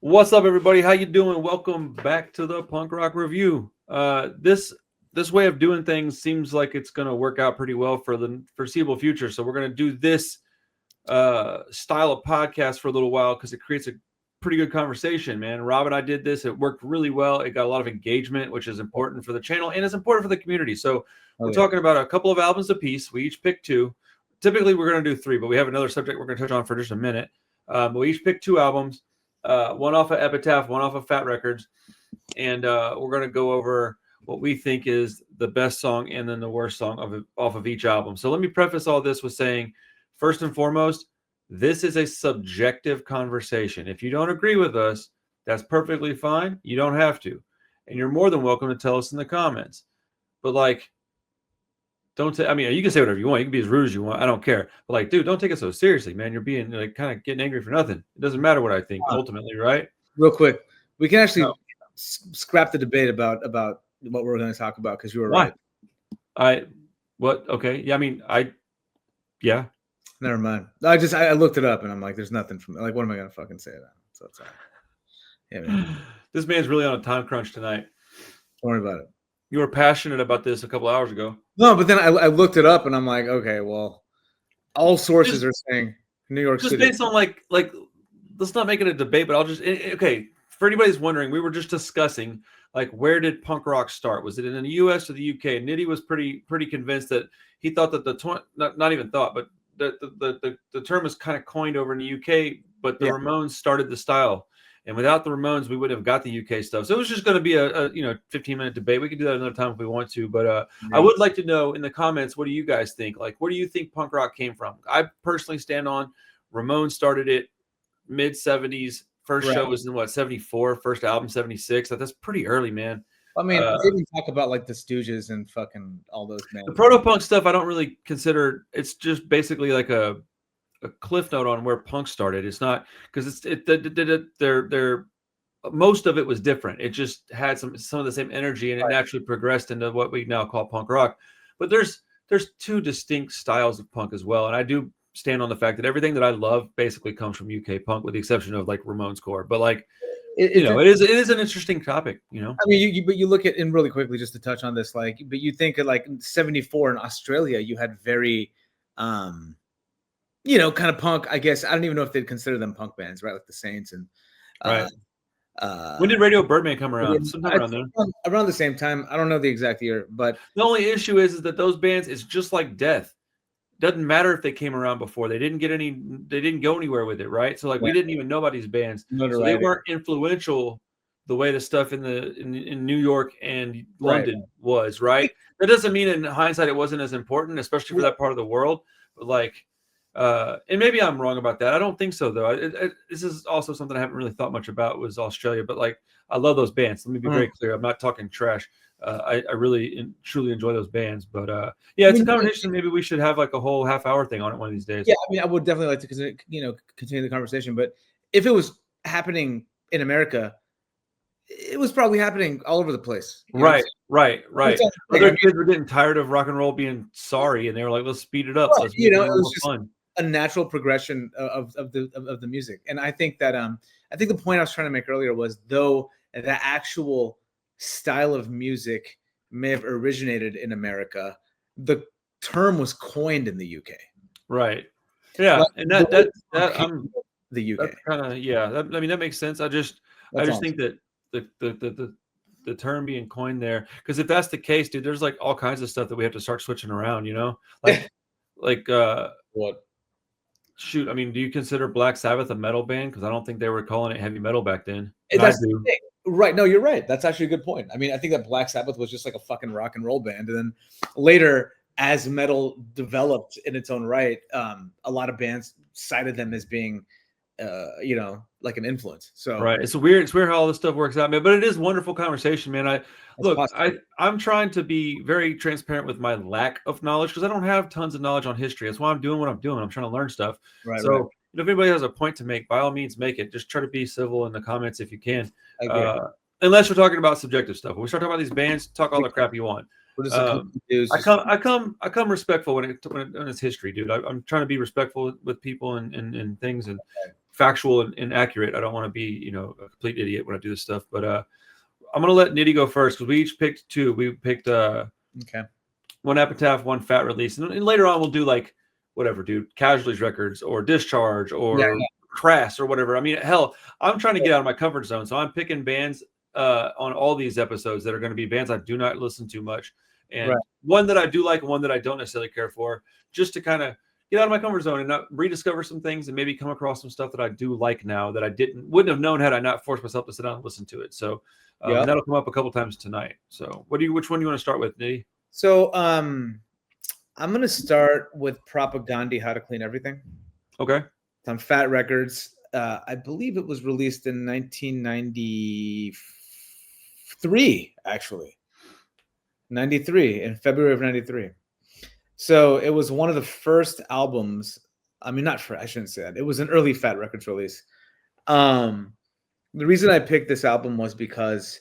What's up, everybody? How you doing? Welcome back to the Punk Rock Review. This way of doing things seems like it's going to work out pretty well for the foreseeable future. So we're going to do this style of podcast for a little while because it creates a pretty good conversation, man. Rob and I did this. It worked really well. It got a lot of engagement, which is important for the channel and it's important for the community. So we're talking about a couple of albums a piece. We each pick two. Typically, we're going to do three, but we have another subject we're going to touch on for just a minute. We each pick two albums. One off of Epitaph, one off of Fat Records, and we're going to go over what we think is the best song and then the worst song off of each album. So let me preface all this with saying, first and foremost, this is a subjective conversation. If you don't agree with us, that's perfectly fine. You don't have to, and you're more than welcome to tell us in the comments. But like, don't say. I mean, you can say whatever you want. You can be as rude as you want. I don't care. But like, dude, don't take it so seriously, man. You're being like kind of getting angry for nothing. It doesn't matter what I think ultimately, right? Real quick, we can actually scrap the debate about what we're going to talk about because you were right. What? Okay. Yeah. I mean, yeah. Never mind. I looked it up and I'm like, there's nothing from like, what am I going to fucking say about? So it's all right. Yeah, man. This man's really on a time crunch tonight. Don't worry about it. You were passionate about this a couple hours ago. No, but then I looked it up and I'm like, okay, well, all sources are saying New York City. Just based on like, let's not make it a debate, but I'll just okay. For anybody who's wondering, we were just discussing like where did punk rock start? Was it in the U.S. or the U.K.? Nitty was pretty convinced that he thought that not even thought, but the term was kind of coined over in the U.K. But the Ramones started the style. And without the Ramones, we wouldn't have got the UK stuff. So it was just going to be a 15-minute debate. We could do that another time if we want to. But I would like to know in the comments, what do you guys think? Like, where do you think punk rock came from? I personally stand on Ramones started it mid-'70s. First show was in, 74? First album, 76. That's pretty early, man. I mean, they didn't talk about, like, the Stooges and fucking all those bands. The proto-punk stuff I don't really consider. It's just basically like a cliff note on where punk started. It's not because they're most of it was different. It just had some of the same energy, and it naturally progressed into what we now call punk rock. But there's two distinct styles of punk as well, and I do stand on the fact that everything that I love basically comes from UK punk, with the exception of like Ramones core. But like, it is an interesting topic. You know, I mean, but you look at, and really quickly just to touch on this, like, but you think of like 74 in Australia, you had very kind of punk, I guess. I don't even know if they'd consider them punk bands, right? Like the Saints and when did Radio Birdman come around? Sometime around there. Around the same time. I don't know the exact year, but the only issue is that those bands, it's just like Death. Doesn't matter if they came around before. They didn't go anywhere with it, right? So like we didn't even know about these bands. So they weren't influential the way the stuff in New York and London was, right? That doesn't mean in hindsight it wasn't as important, especially for that part of the world. But like, and maybe I'm wrong about that. I don't think so, though. This is also something I haven't really thought much about, was Australia. But like, I love those bands. Let me be very clear. I'm not talking trash. I really truly enjoy those bands. But it's a conversation. Maybe we should have like a whole half-hour thing on it one of these days. Yeah, I mean, I would definitely like to continue the conversation. But if it was happening in America, it was probably happening all over the place. Right. Other kids were getting tired of rock and roll being sorry, and they were like, "Let's speed it up." Well, it was just fun. A natural progression of the music. And I think that I think the point I was trying to make earlier was, though the actual style of music may have originated in America, the term was coined in the UK. Right. Yeah. But and that the UK. That makes sense. I just think that the term being coined there, because if that's the case, dude, there's like all kinds of stuff that we have to start switching around, like what? Shoot, I mean, do you consider Black Sabbath a metal band? Because I don't think they were calling it heavy metal back then. That's the thing. Right. No, you're right. That's actually a good point. I mean, I think that Black Sabbath was just like a fucking rock and roll band. And then later, as metal developed in its own right, a lot of bands cited them as being, like an influence. So right. It's weird how all this stuff works out, man. But it is wonderful conversation, man. I'm trying to be very transparent with my lack of knowledge, because I don't have tons of knowledge on history. That's why I'm doing what I'm doing. I'm trying to learn stuff. Right. So if anybody has a point to make, by all means, make it. Just try to be civil in the comments if you can. Unless we're talking about subjective stuff. When we start talking about these bands, talk all the crap you want. I come respectful when it's history, dude. I'm trying to be respectful with people and things, and factual and accurate. I don't want to be, a complete idiot when I do this stuff. But I'm gonna let Nitty go first because we each picked two. We picked one Epitaph, one Fat Release, and later on we'll do like whatever, dude, Casualties records or Discharge or Crass or whatever. I mean, hell, I'm trying to get out of my comfort zone, so I'm picking bands on all these episodes that are going to be bands I do not listen to much, and one that I do like and one that I don't necessarily care for, just to kind of get out of my comfort zone and not rediscover some things and maybe come across some stuff that I do like now that I wouldn't have known had I not forced myself to sit down and listen to it. So and that'll come up a couple times tonight. So which one do you want to start with, Nitty? So I'm going to start with Propaganda, How to Clean Everything. Okay. It's on Fat Records. I believe it was released in 1993, actually. 93, in February of 93. So it was one of the first albums. I mean, I shouldn't say that. It was an early Fat Records release. The reason I picked this album was because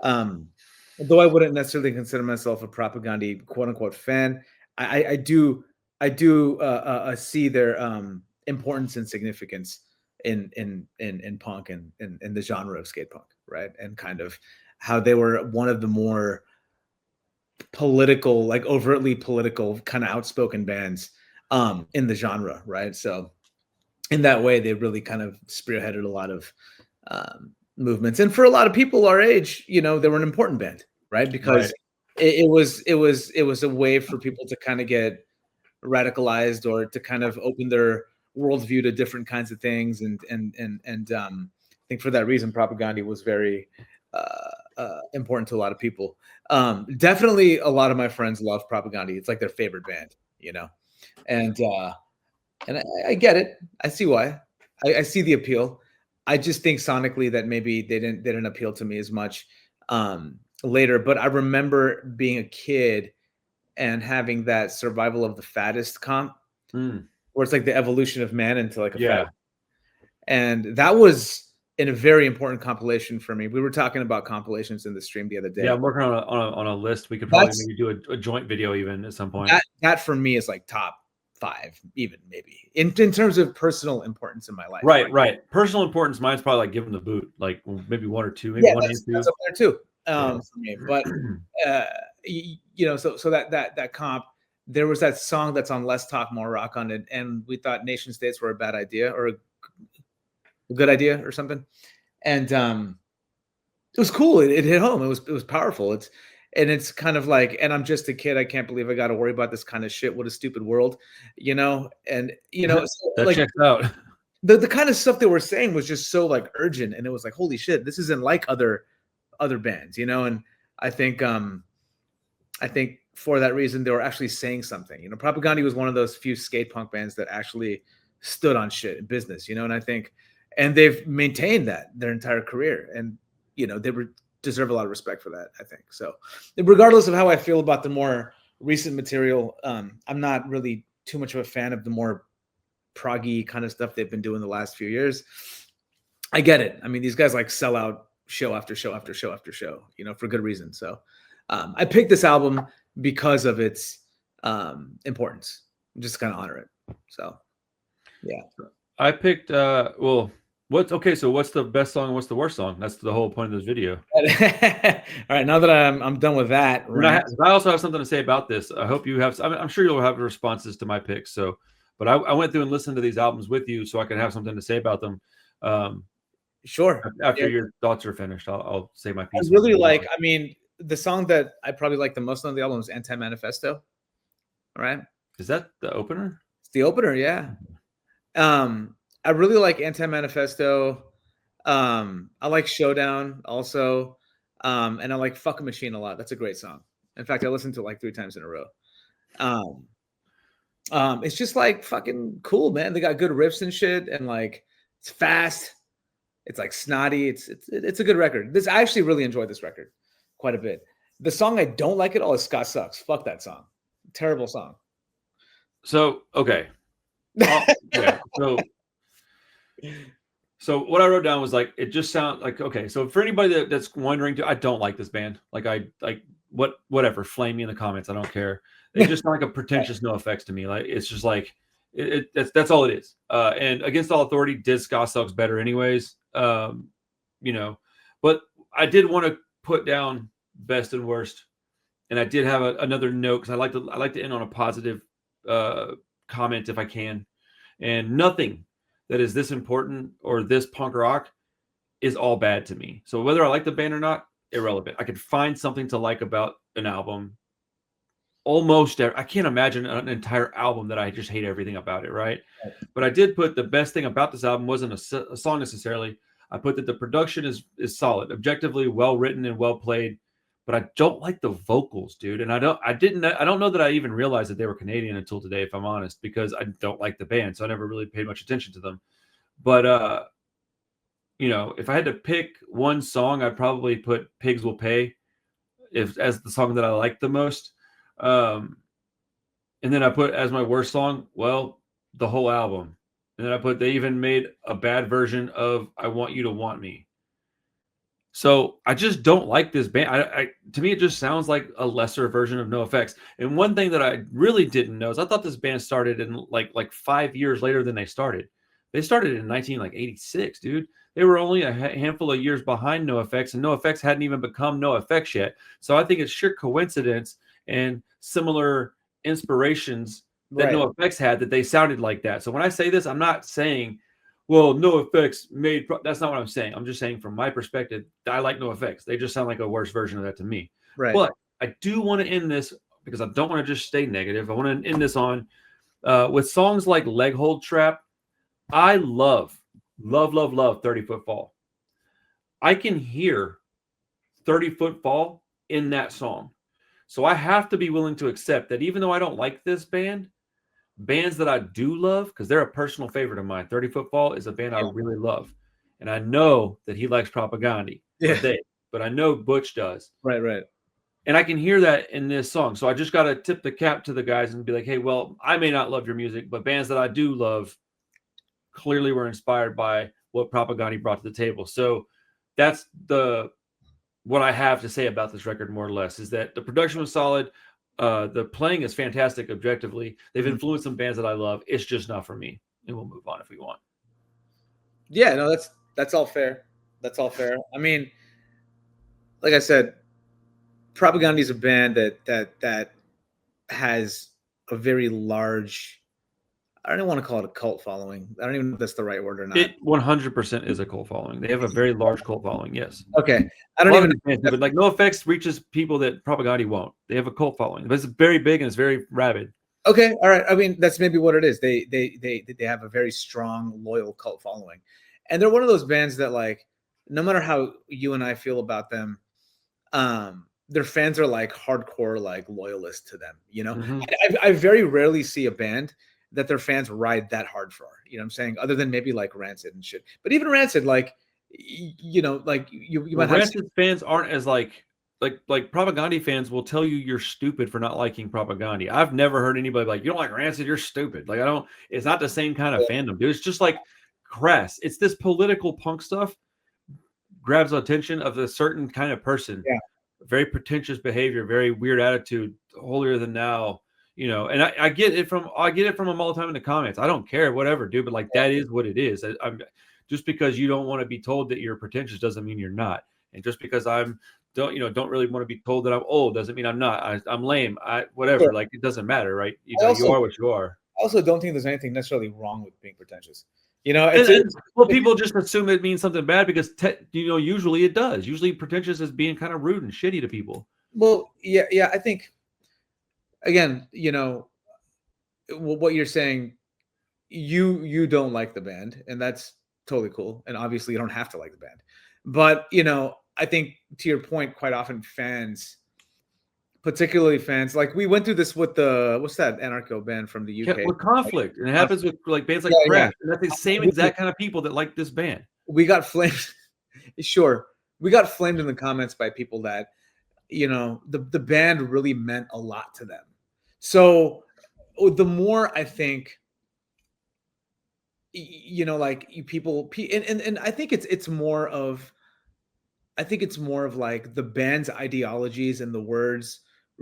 though I wouldn't necessarily consider myself a Propaganda quote unquote fan, I do see their importance and significance in punk and in the genre of skate punk, right? And kind of how they were one of the more political, like overtly political, kind of outspoken bands in the genre, right? So in that way, they really kind of spearheaded a lot of movements, and for a lot of people our age, they were an important band, right? Because it was a way for people to kind of get radicalized or to kind of open their worldview to different kinds of things, and I think for that reason, Propaganda was very important to a lot of people. Definitely, a lot of my friends love Propaganda. It's like their favorite band, and I get it. I see why. I see the appeal. I just think sonically that maybe they didn't appeal to me as much later. But I remember being a kid and having that Survival of the Fattest comp, where it's like the evolution of man into like a fat. And that was in a very important compilation for me. We were talking about compilations in the stream the other day. Yeah, I'm working on a list. We could probably maybe do a joint video even at some point. That for me is like top 5, even maybe in terms of personal importance in my life. Right. Personal importance. Mine's probably like Give 'Em the Boot, like maybe 1 or 2, maybe 1 and 2. That's up there too. For me, but so that comp, there was that song that's on Less Talk More Rock on it, and we thought nation states were a bad idea or a good idea or something, and it was cool. It hit home. It was powerful. It's kind of like, and I'm just a kid. I can't believe I got to worry about this kind of shit. What a stupid world, and that like, checks out. The kind of stuff they were saying was just so like urgent, and it was like, holy shit, this isn't like other bands, and I think for that reason they were actually saying something. Propaganda was one of those few skate punk bands that actually stood on shit in business, and I think, and they've maintained that their entire career, and they deserve a lot of respect for that, I think. So regardless of how I feel about the more recent material, I'm not really too much of a fan of the more proggy kind of stuff they've been doing the last few years. I get it. I mean, these guys like sell out show after show after show after show, for good reason. So I picked this album because of its importance. I'm just kind of honor it. So yeah. I picked so what's the best song and what's the worst song? That's the whole point of this video. All right, now that I'm done with that, I also have something to say about this. I hope you have. I'm sure you'll have responses to my picks. So, but I went through and listened to these albums with you, so I can have something to say about them. Sure. After your thoughts are finished, I'll say my piece. I really like. I mean, the song that I probably like the most on the album is "Anti-Manifesto." All right. Is that the opener? It's the opener, yeah. I really like Anti-Manifesto. I like Showdown also. And I like Fuck a Machine a lot. That's a great song. In fact, I listened to it like 3 times in a row. It's just like fucking cool, man. They got good riffs and shit, and like it's fast. It's like snotty. It's a good record. I actually really enjoyed this record quite a bit. The song I don't like at all is Scott Sucks. Fuck that song. Terrible song. So okay. Yeah. So what I wrote down was like, it just sounds like, okay. So for anybody that's wondering, I don't like this band. Like whatever, flame me in the comments. I don't care. They just sound like a pretentious NOFX to me. Like, it's just like, That's all it is. And Against All Authority did ska sucks better anyways. But I did want to put down best and worst, and I did have another note because I like to end on a positive comment if I can. And nothing that is this important or this punk rock is all bad to me. So whether I like the band or not, irrelevant. I could find something to like about an album. I can't imagine an entire album that I just hate everything about it, right? But I did put the best thing about this album wasn't a song necessarily. I put that the production is solid, objectively well written and well played, but I don't like the vocals, dude. And I don't know that I even realized that they were Canadian until today, if I'm honest, because I don't like the band, so I never really paid much attention to them. But if I had to pick one song, I'd probably put "Pigs Will Pay" as the song that I like the most. And then I put as my worst song, well, the whole album. And then I put they even made a bad version of "I Want You to Want Me." So I just don't like this band. To me, it just sounds like a lesser version of NOFX. And one thing that I really didn't know is I thought this band started in like 5 years later than they started. They started in 1986, dude. They were only a handful of years behind NOFX, and NOFX hadn't even become NOFX yet. So I think it's sheer coincidence and similar inspirations that NOFX had that they sounded like that. So when I say this, I'm not saying, well, NOFX made. That's not what I'm saying. I'm just saying from my perspective, I like NOFX. They just sound like a worse version of that to me. Right. But I do want to end this because I don't want to just stay negative. I want to end this on with songs like Leg Hold Trap. I love 30-Foot Fall. I can hear 30-Foot Fall in that song. So I have to be willing to accept that even though I don't like this band, bands that I do love, because they're a personal favorite of mine. 30-Foot Fall is a band I really love. And I know that he likes Propaganda. But I know Butch does. Right. And I can hear that in this song. So I just got to tip the cap to the guys and be like, hey, well, I may not love your music, but bands that I do love clearly were inspired by what Propaganda brought to the table. So that's what I have to say about this record, more or less, is that the production was solid. The playing is fantastic objectively. They've influenced some bands that I love. It's just not for me. And we'll move on if we want. Yeah, no, that's all fair. That's all fair. I mean, like I said, Propaganda is a band that has a very large, I don't even want to call it a cult following. I don't even know if that's the right word or not. It 100% is a cult following. They have a very large cult following, yes. Okay. I don't even know. But like NOFX reaches people that Propaganda won't. They have a cult following. But it's very big and it's very rabid. Okay. All right. I mean, that's maybe what it is. They have a very strong, loyal cult following. And they're one of those bands that, like, no matter how you and I feel about them, their fans are like hardcore, like loyalists to them. You know, I very rarely see a band that their fans ride that hard for. You know what I'm saying? Other than maybe like Rancid and shit. But even Rancid, like, you might have Rancid fans aren't as like Propaganda fans will tell you you're stupid for not liking Propaganda. I've never heard anybody like, you don't like Rancid, you're stupid. Like, it's not the same kind of fandom, dude. It's just like crass. It's this political punk stuff grabs the attention of a certain kind of person. Yeah. Very pretentious behavior, very weird attitude, holier than thou. You know, and I get it from them all the time in the comments. I don't care, whatever, dude. But like, that is what it is. I'm just because you don't want to be told that you're pretentious doesn't mean you're not. And just because don't really want to be told that I'm old doesn't mean I'm not. I'm lame. Whatever. Sure. Like, it doesn't matter, right? You are what you are. I also don't think there's anything necessarily wrong with being pretentious. You know, people just assume it means something bad because usually it does. Usually pretentious is being kind of rude and shitty to people. Well, yeah. I think, again, what you're saying, you don't like the band, and that's totally cool. And obviously you don't have to like the band. But, I think, to your point, quite often fans, particularly fans, like we went through this with what's that anarcho band from the UK? Yeah, with Conflict. And it happens with like bands like Crash. And that's the same exact kind of people that like this band. We got flamed. Sure. We got flamed in the comments by people that, the band really meant a lot to them. So the more I think, like people, and I think it's more of like the band's ideologies and the words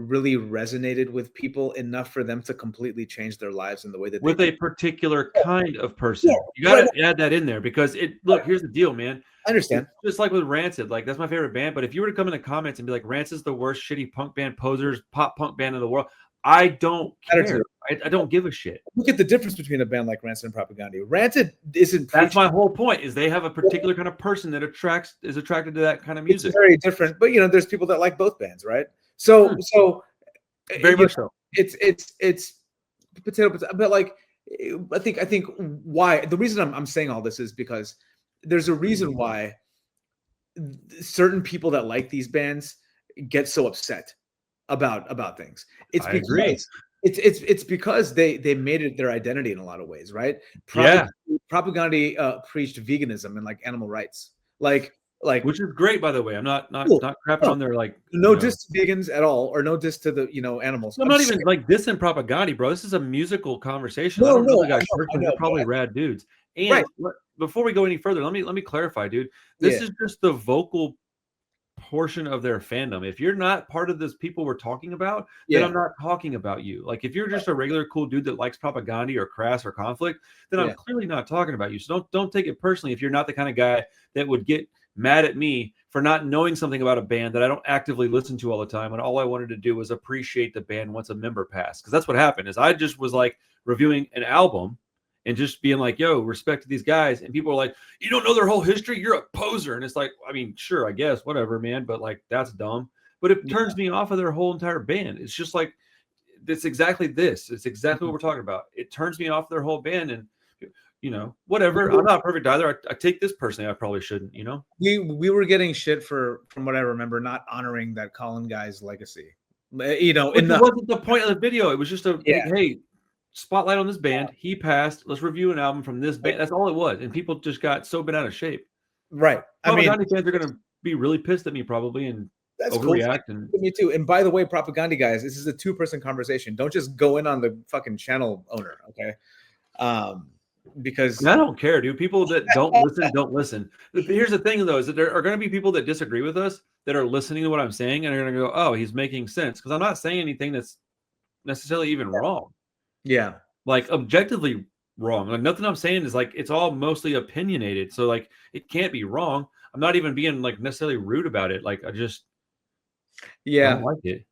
really resonated with people enough for them to completely change their lives in the way that with they a do. particular kind of person. Yeah, You got right, to add that in there because look, here's the deal, man. I understand. It's just like with Rancid, like that's my favorite band. But if you were to come in the comments and be like, Rancid's the worst shitty punk band, posers, pop punk band in the world, I don't care. I don't give a shit. Look at the difference between a band like Rancid and Propaganda. Rancid isn't That's preaching. my whole point. Is they have a particular kind of person that is attracted to that kind of music. It's very different, but there's people that like both bands, right? So very much so. It's potato, but like I think why the reason I'm saying all this is because there's a reason why certain people that like these bands get so upset about things. It's I because agree. it's because they made it their identity in a lot of ways, right? Propaganda preached veganism and like animal rights, like which is great, by the way. I'm not crapping on their like no diss to vegans at all, or no diss to the animals. I'm not even like dissing Propaganda, bro. This is a musical conversation. I don't know the guys personally. They're probably rad dudes. And before we go any further, let me clarify, dude. This is just the vocal portion of their fandom. If you're not part of this people we're talking about, then I'm not talking about you. Like if you're just a regular cool dude that likes Propaganda or Crass or Conflict, then I'm clearly not talking about you. So don't take it personally if you're not the kind of guy that would get mad at me for not knowing something about a band that I don't actively listen to all the time, and all I wanted to do was appreciate the band once a member passed. Because that's what happened. Is I just was like reviewing an album and just being like, yo, respect to these guys. And people are like, you don't know their whole history? You're a poser. And it's like, I mean, sure, I guess, whatever, man. But like, that's dumb. But it turns me off of their whole entire band. It's just like, it's exactly this. It's exactly what we're talking about. It turns me off their whole band. And, whatever. I'm not perfect either. I take this personally. I probably shouldn't, We were getting shit from what I remember, not honoring that Colin guy's legacy. It wasn't the point of the video. It was just like, hey, spotlight on this band. He passed. Let's review an album from this band. That's all it was. And people just got so bent out of shape. Right. Propaganda fans are going to be really pissed at me probably and overreact. Cool. Me too. And by the way, Propaganda guys, this is a 2-person conversation. Don't just go in on the fucking channel owner, okay? Because I don't care, dude. People that don't listen. Here's the thing, though, is that there are going to be people that disagree with us that are listening to what I'm saying and are going to go, oh, he's making sense. Because I'm not saying anything that's necessarily even wrong. Yeah. Like objectively wrong. Like nothing I'm saying is like, it's all mostly opinionated. So like, it can't be wrong. I'm not even being like necessarily rude about it. Like I just don't like it.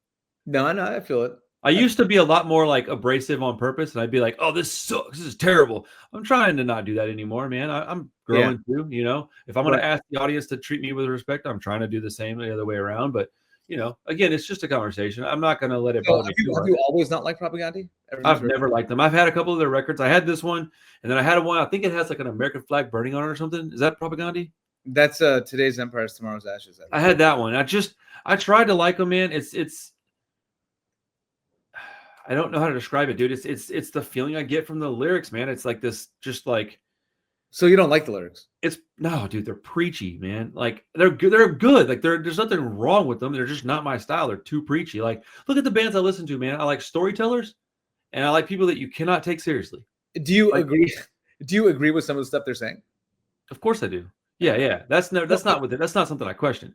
No, I feel it. I used to be a lot more like abrasive on purpose, and I'd be like, "Oh, this sucks. This is terrible." I'm trying to not do that anymore, man. I'm growing too. If I'm going to ask the audience to treat me with respect, I'm trying to do the same the other way around. But again, it's just a conversation. I'm not going to let it bother me. Have you always not liked Propaganda? I've never liked them. I've had a couple of their records. I had this one, and then I had one. I think it has like an American flag burning on it or something. Is that Propaganda? That's Today's Empire is Tomorrow's Ashes. I had that one. I tried to like them, man. It's. I don't know how to describe it, dude. It's the feeling I get from the lyrics, man. It's like this, just like. So you don't like the lyrics? No, dude. They're preachy, man. Like they're good. They're good. Like there's nothing wrong with them. They're just not my style. They're too preachy. Like look at the bands I listen to, man. I like storytellers, and I like people that you cannot take seriously. Do you agree? Do you agree with some of the stuff they're saying? Of course I do. Yeah. That's not with it. That's not something I question.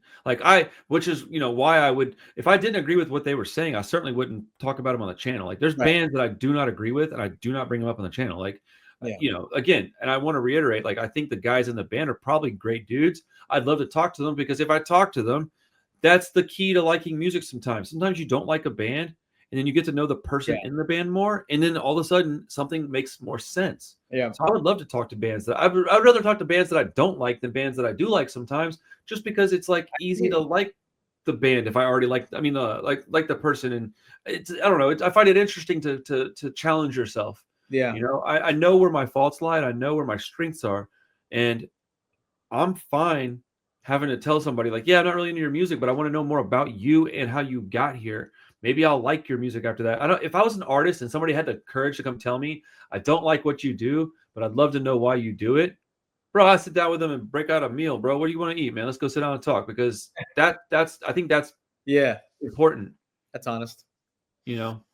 Which is, why I would, if I didn't agree with what they were saying, I certainly wouldn't talk about them on the channel. Like there's bands that I do not agree with and I do not bring them up on the channel. Like, again, and I want to reiterate, like, I think the guys in the band are probably great dudes. I'd love to talk to them because if I talk to them, that's the key to liking music sometimes. Sometimes you don't like a band and then you get to know the person in the band more. And then all of a sudden something makes more sense. Yeah. So I would love to talk to bands that I'd rather talk to bands that I don't like than bands that I do like sometimes, just because it's like easy to like the band if I already like like the person. And it's, I don't know. I find it interesting to challenge yourself. Yeah. I know where my faults lie. I know where my strengths are. And I'm fine having to tell somebody like, yeah, I'm not really into your music, but I want to know more about you and how you got here. Maybe I'll like your music after that. If I was an artist and somebody had the courage to come tell me, I don't like what you do, but I'd love to know why you do it. Bro, I sit down with them and break out a meal, bro. What do you want to eat, man? Let's go sit down and talk, because I think that's important. That's honest.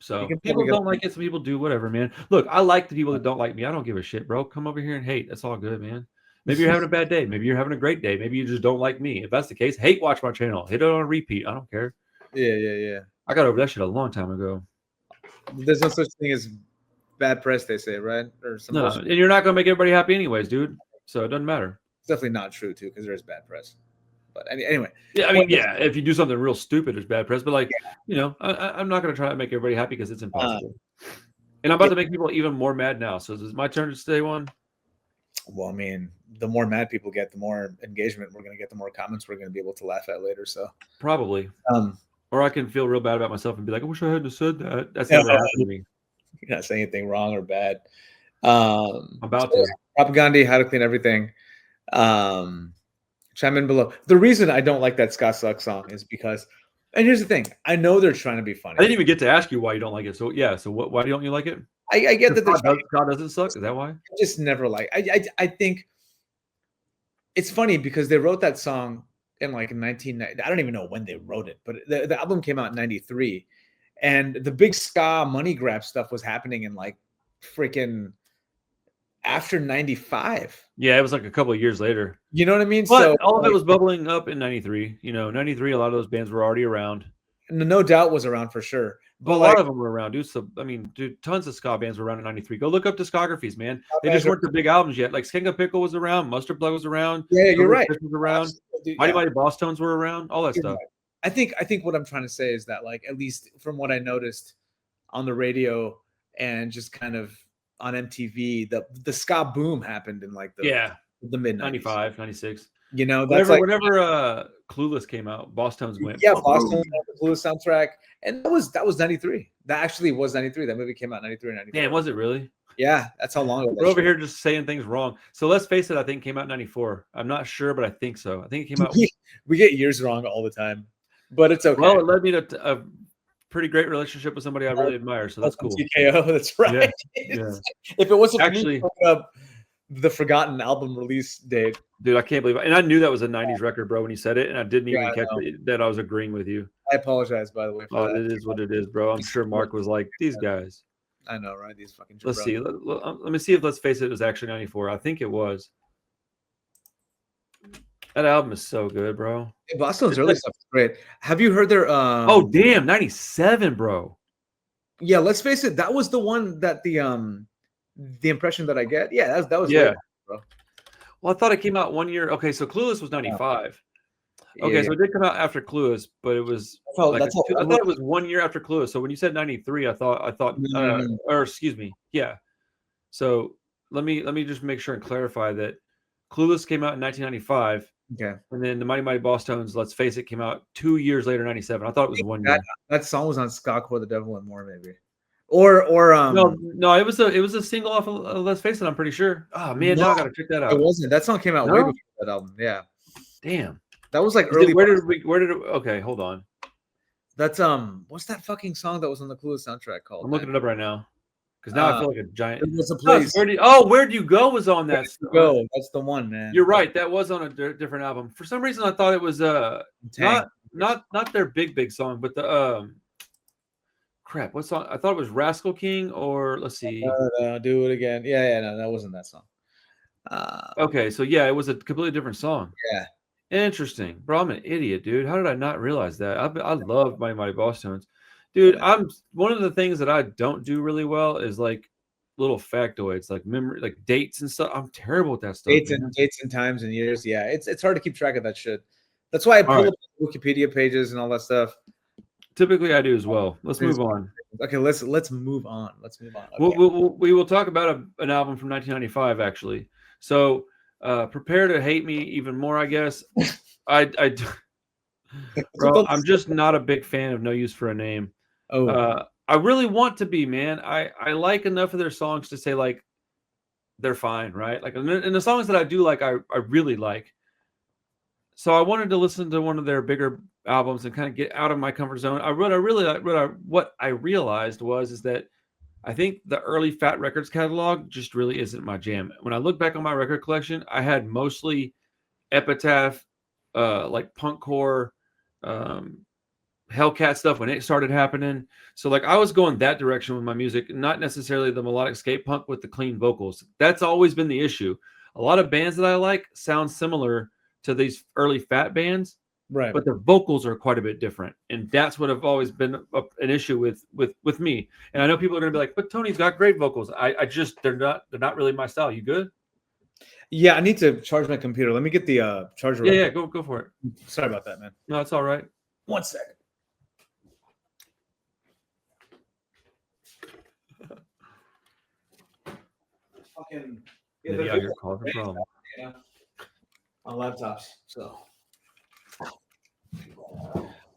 So people don't like it. Some people do, whatever, man. Look, I like the people that don't like me. I don't give a shit, bro. Come over here and hate. That's all good, man. Maybe you're having a bad day. Maybe you're having a great day. Maybe you just don't like me. If that's the case, watch my channel. Hit it on repeat. I don't care. Yeah. I got over that shit a long time ago. There's no such thing as bad press, they say, right? Or some No, bullshit. and you're not gonna make everybody happy anyways, dude. So it doesn't matter. It's definitely not true too, because there's bad press. But anyway, Yeah, I mean, yeah, if you do something real stupid, there's bad press. But like, I'm not gonna try to make everybody happy because it's impossible. And I'm about to make people even more mad now. So is it my turn to say one? Well, I mean, the more mad people get, the more engagement we're going to get, the more comments we're going to be able to laugh at later. So probably, or I can feel real bad about myself and be like, I wish I hadn't said that. That's never happened to me. You're not saying anything wrong or bad. I'm about to. Propaganda, how to clean everything. Chime in below. The reason I don't like that Scott Sucks song is because, and here's the thing, I know they're trying to be funny. I didn't even get to ask you why you don't like it. So yeah, so why don't you like it? I get that God doesn't suck. Is that why? I just never like. I think it's funny because they wrote that song in like 1990. I don't even know when they wrote it, but the album came out in 93, and the big ska money grab stuff was happening in like freaking after 95. Yeah, it was like a couple of years later. You know what I mean? But so all of it was bubbling up in 93. 93, a lot of those bands were already around. No Doubt was around for sure. But a lot of them were around, dude. So I mean, dude, tons of ska bands were around in '93. Go look up discographies, man. They just weren't the big albums yet. Like Skanka Pickle was around, Mustard Blood was around. Yeah, you're right. Was around. Mighty Boss Tones were around. All that stuff. Right. I think what I'm trying to say is that, like, at least from what I noticed on the radio and just kind of on MTV, the ska boom happened in like the mid 95, 96. You know, that's whenever Clueless came out, Boss Tones went. Yeah, Boss Tones had the Clueless soundtrack, and that was 93. That actually was 93. That movie came out 93 and 94. Damn, was it really? Yeah, that's how long ago. We're over here just saying things wrong. So let's face it, I think it came out in 94. I'm not sure, but I think so. I think it came out. We get years wrong all the time, but it's okay. Well, it led me to a pretty great relationship with somebody I really admire, so that's cool. TKO, that's right. Yeah. If it wasn't actually the forgotten album release date, dude, I can't believe it. And I knew that was a 90s record, bro, when you said it, and I didn't even catch that I was agreeing with you. I apologize, by the way. It is what it is, bro. I'm sure Mark was like, these guys. I know, right? These fucking. Let's see. Let me see if Let's Face It was actually 94. I think it was. That album is so good, bro. Hey, Boston's early stuff is great. Have you heard their? Oh damn, 97, bro. Yeah, Let's Face It. That was the one that the impression that I get. Yeah, that was yeah, bro. Well, I thought it came out 1 year. Okay, so Clueless was 95. Okay, so it did come out after Clueless, but it was I thought it was 1 year after Clueless. So when you said 93, I thought or excuse me, yeah. So let me just make sure and clarify that Clueless came out in 1995. Okay, and then the Mighty Mighty Boss Tones, Let's Face It, came out 2 years later, 97. I thought it was 1 year. That song was on Ska Core, The Devil and More, maybe. Or no, it was a single off of Let's Face It. I'm pretty sure. Oh man, now I gotta check that out. It wasn't. That song came out way before that album. Yeah. Damn. That was like early. Where did it? Okay, hold on. That's what's that fucking song that was on the Clueless soundtrack called? I'm looking it up right now because now I feel like a giant. It was a place. Where'd You Go was on that. Go. That's the one, man. You're right. That was on a different album. For some reason, I thought it was not their big song, but the crap. What song? I thought it was Rascal King, or let's see. Do It Again. Yeah, no, that wasn't that song. Okay, so yeah, it was a completely different song. Yeah. Interesting, bro. I'm an idiot, dude. How did I not realize that? I love Mighty Mighty Boss Tones, dude. I'm one of the things that I don't do really well is like little factoids, like memory, like dates and stuff. I'm terrible with that stuff. Dates and times and years. Yeah, it's hard to keep track of that shit. That's why I pull up Wikipedia pages and all that stuff. Typically, I do as well. Let's move on. Okay, let's move on. Let's move on. Okay. We will talk about an album from 1995, actually. So. Prepare to hate me even more, I guess. Bro, I'm just not a big fan of No Use for a Name. I really want to be, man. I like enough of their songs to say like they're fine, right? Like, and the songs that I do like, I really like. So I wanted to listen to one of their bigger albums and kind of get out of my comfort zone. What I realized is that I think the early Fat Records catalog just really isn't my jam. When I look back on my record collection, I had mostly Epitaph, like punkcore, Hellcat stuff when it started happening. So like I was going that direction with my music, not necessarily the melodic skate punk with the clean vocals. That's always been the issue. A lot of bands that I like sound similar to these early Fat bands, Right. but the vocals are quite a bit different, and that's what have always been an issue with me. And I know people are going to be like, "But Tony's got great vocals." I just they're not really my style. You good? Yeah, I need to charge my computer. Let me get the charger. Yeah, go for it. Sorry about that, man. No, it's all right. 1 second. Fucking Yeah, you're causing a problem. On laptops. So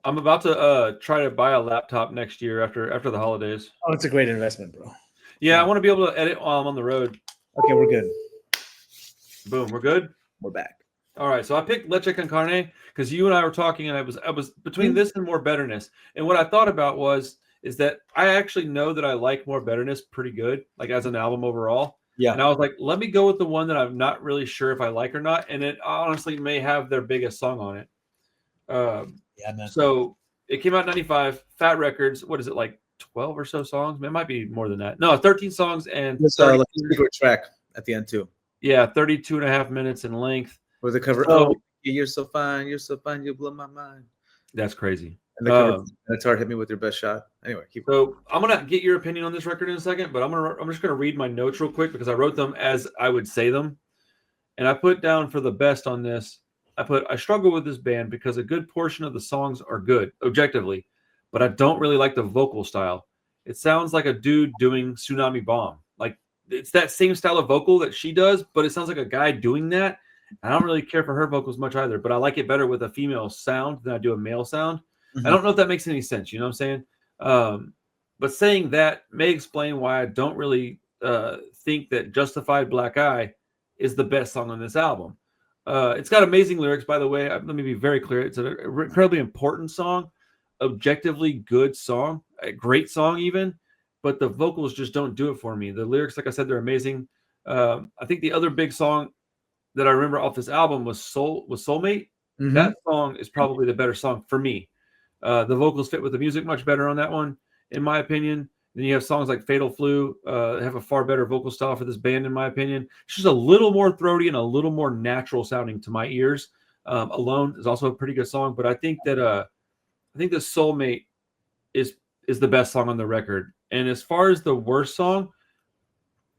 I'm about to try to buy a laptop next year after the holidays. oh, it's a great investment, bro. Yeah, I want to be able to edit while I'm on the road. Okay, we're good. Boom, we're good. We're back. All right, so I picked Leche con Carne because you and I were talking, and I was between this and More Betterness. And what I thought about is that I actually know that I like More Betterness pretty good, like as an album overall. Yeah. And I was like, let me go with the one that I'm not really sure if I like or not, and it honestly may have their biggest song on it. Yeah, man. So it came out in 95, Fat Records. What is it, like 12 or so songs? It might be more than that. No, 13 songs and Let's a secret track at the end too. Yeah, 32 and a half minutes in length. With the cover, So, you're so fine, you blow my mind. That's crazy. And the cover, it's hard, hit me with your best shot. Anyway, keep going. So I'm gonna get your opinion on this record in a second, but I'm just gonna read my notes real quick because I wrote them as I would say them, and I put down for the best on this. I struggle with this band because a good portion of the songs are good objectively, but I don't really like the vocal style. It sounds like a dude doing Tsunami Bomb. Like it's that same style of vocal that she does, but it sounds like a guy doing that. I don't really care for her vocals much either, but I like it better with a female sound than I do a male sound. I don't know if that makes any sense. You know what I'm saying? But saying that may explain why I don't really think that Justified Black Eye is the best song on this album. It's got amazing lyrics, by the way. Let me be very clear. It's an incredibly important song, objectively good song, a great song even, but the vocals just don't do it for me. The lyrics, like I said, they're amazing. I think the other big song that I remember off this album was Soulmate. Mm-hmm. That song is probably the better song for me. The vocals fit with the music much better on that one, in my opinion. Then you have songs like Fatal Flu have a far better vocal style for this band, in my opinion. It's just a little more throaty and a little more natural sounding to my ears. Alone is also a pretty good song, but I think that Soulmate is the best song on the record. And as far as the worst song,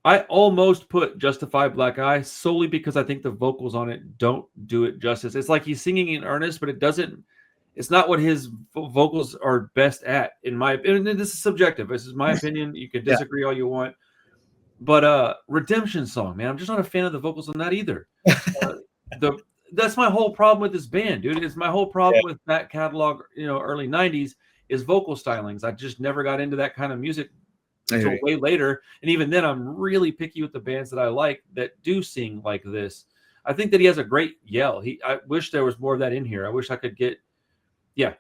I almost put Justify Black Eye solely because I think the vocals on it don't do it justice. It's like he's singing in earnest, but it's not what his vocals are best at, in my opinion. This is subjective. This is my opinion. You can disagree all you want. But Redemption Song, man, I'm just not a fan of the vocals on that either. That's my whole problem with this band, dude. It's my whole problem with that catalog, early 90s, is vocal stylings. I just never got into that kind of music until way later. And even then, I'm really picky with the bands that I like that do sing like this. I think that he has a great yell. I wish there was more of that in here. I wish I could get,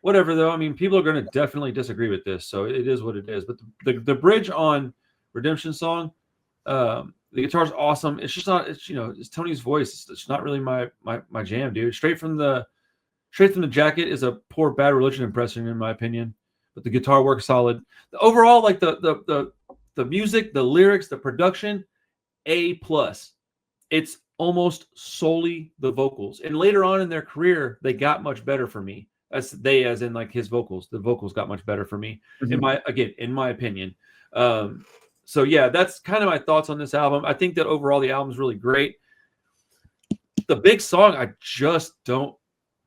whatever though. I mean, people are going to definitely disagree with this, so it is what it is. But the bridge on Redemption Song, the guitar's awesome. It's just not. It's Tony's voice. It's not really my jam, dude. Straight from the Jacket is a poor Bad Religion impression, in my opinion. But the guitar works solid. Overall, like the music, the lyrics, the production, A+. It's almost solely the vocals. And later on in their career, they got much better for me. As in like his vocals. The vocals got much better for me. Mm-hmm. In my opinion. So yeah, that's kind of my thoughts on this album. I think that overall the album is really great. The big song, I just don't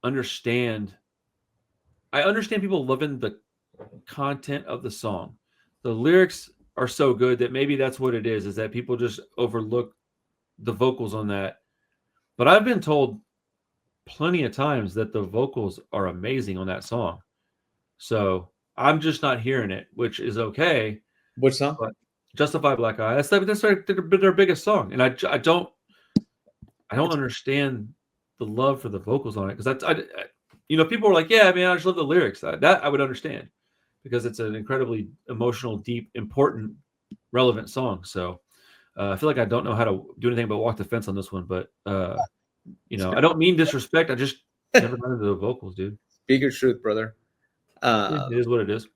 understand. I understand people loving the content of the song. The lyrics are so good that maybe that's what it is that people just overlook the vocals on that. But I've been told plenty of times that the vocals are amazing on that song. So I'm just not hearing it, which is okay. Which song? But Justify Black Eye. That's their biggest song. And I don't understand the love for the vocals on it. Because people are like, yeah, I just love the lyrics. That I would understand. Because it's an incredibly emotional, deep, important, relevant song. So I feel like I don't know how to do anything but walk the fence on this one. But, I don't mean disrespect. I just never got into the vocals, dude. Speak your truth, brother. It is what it is.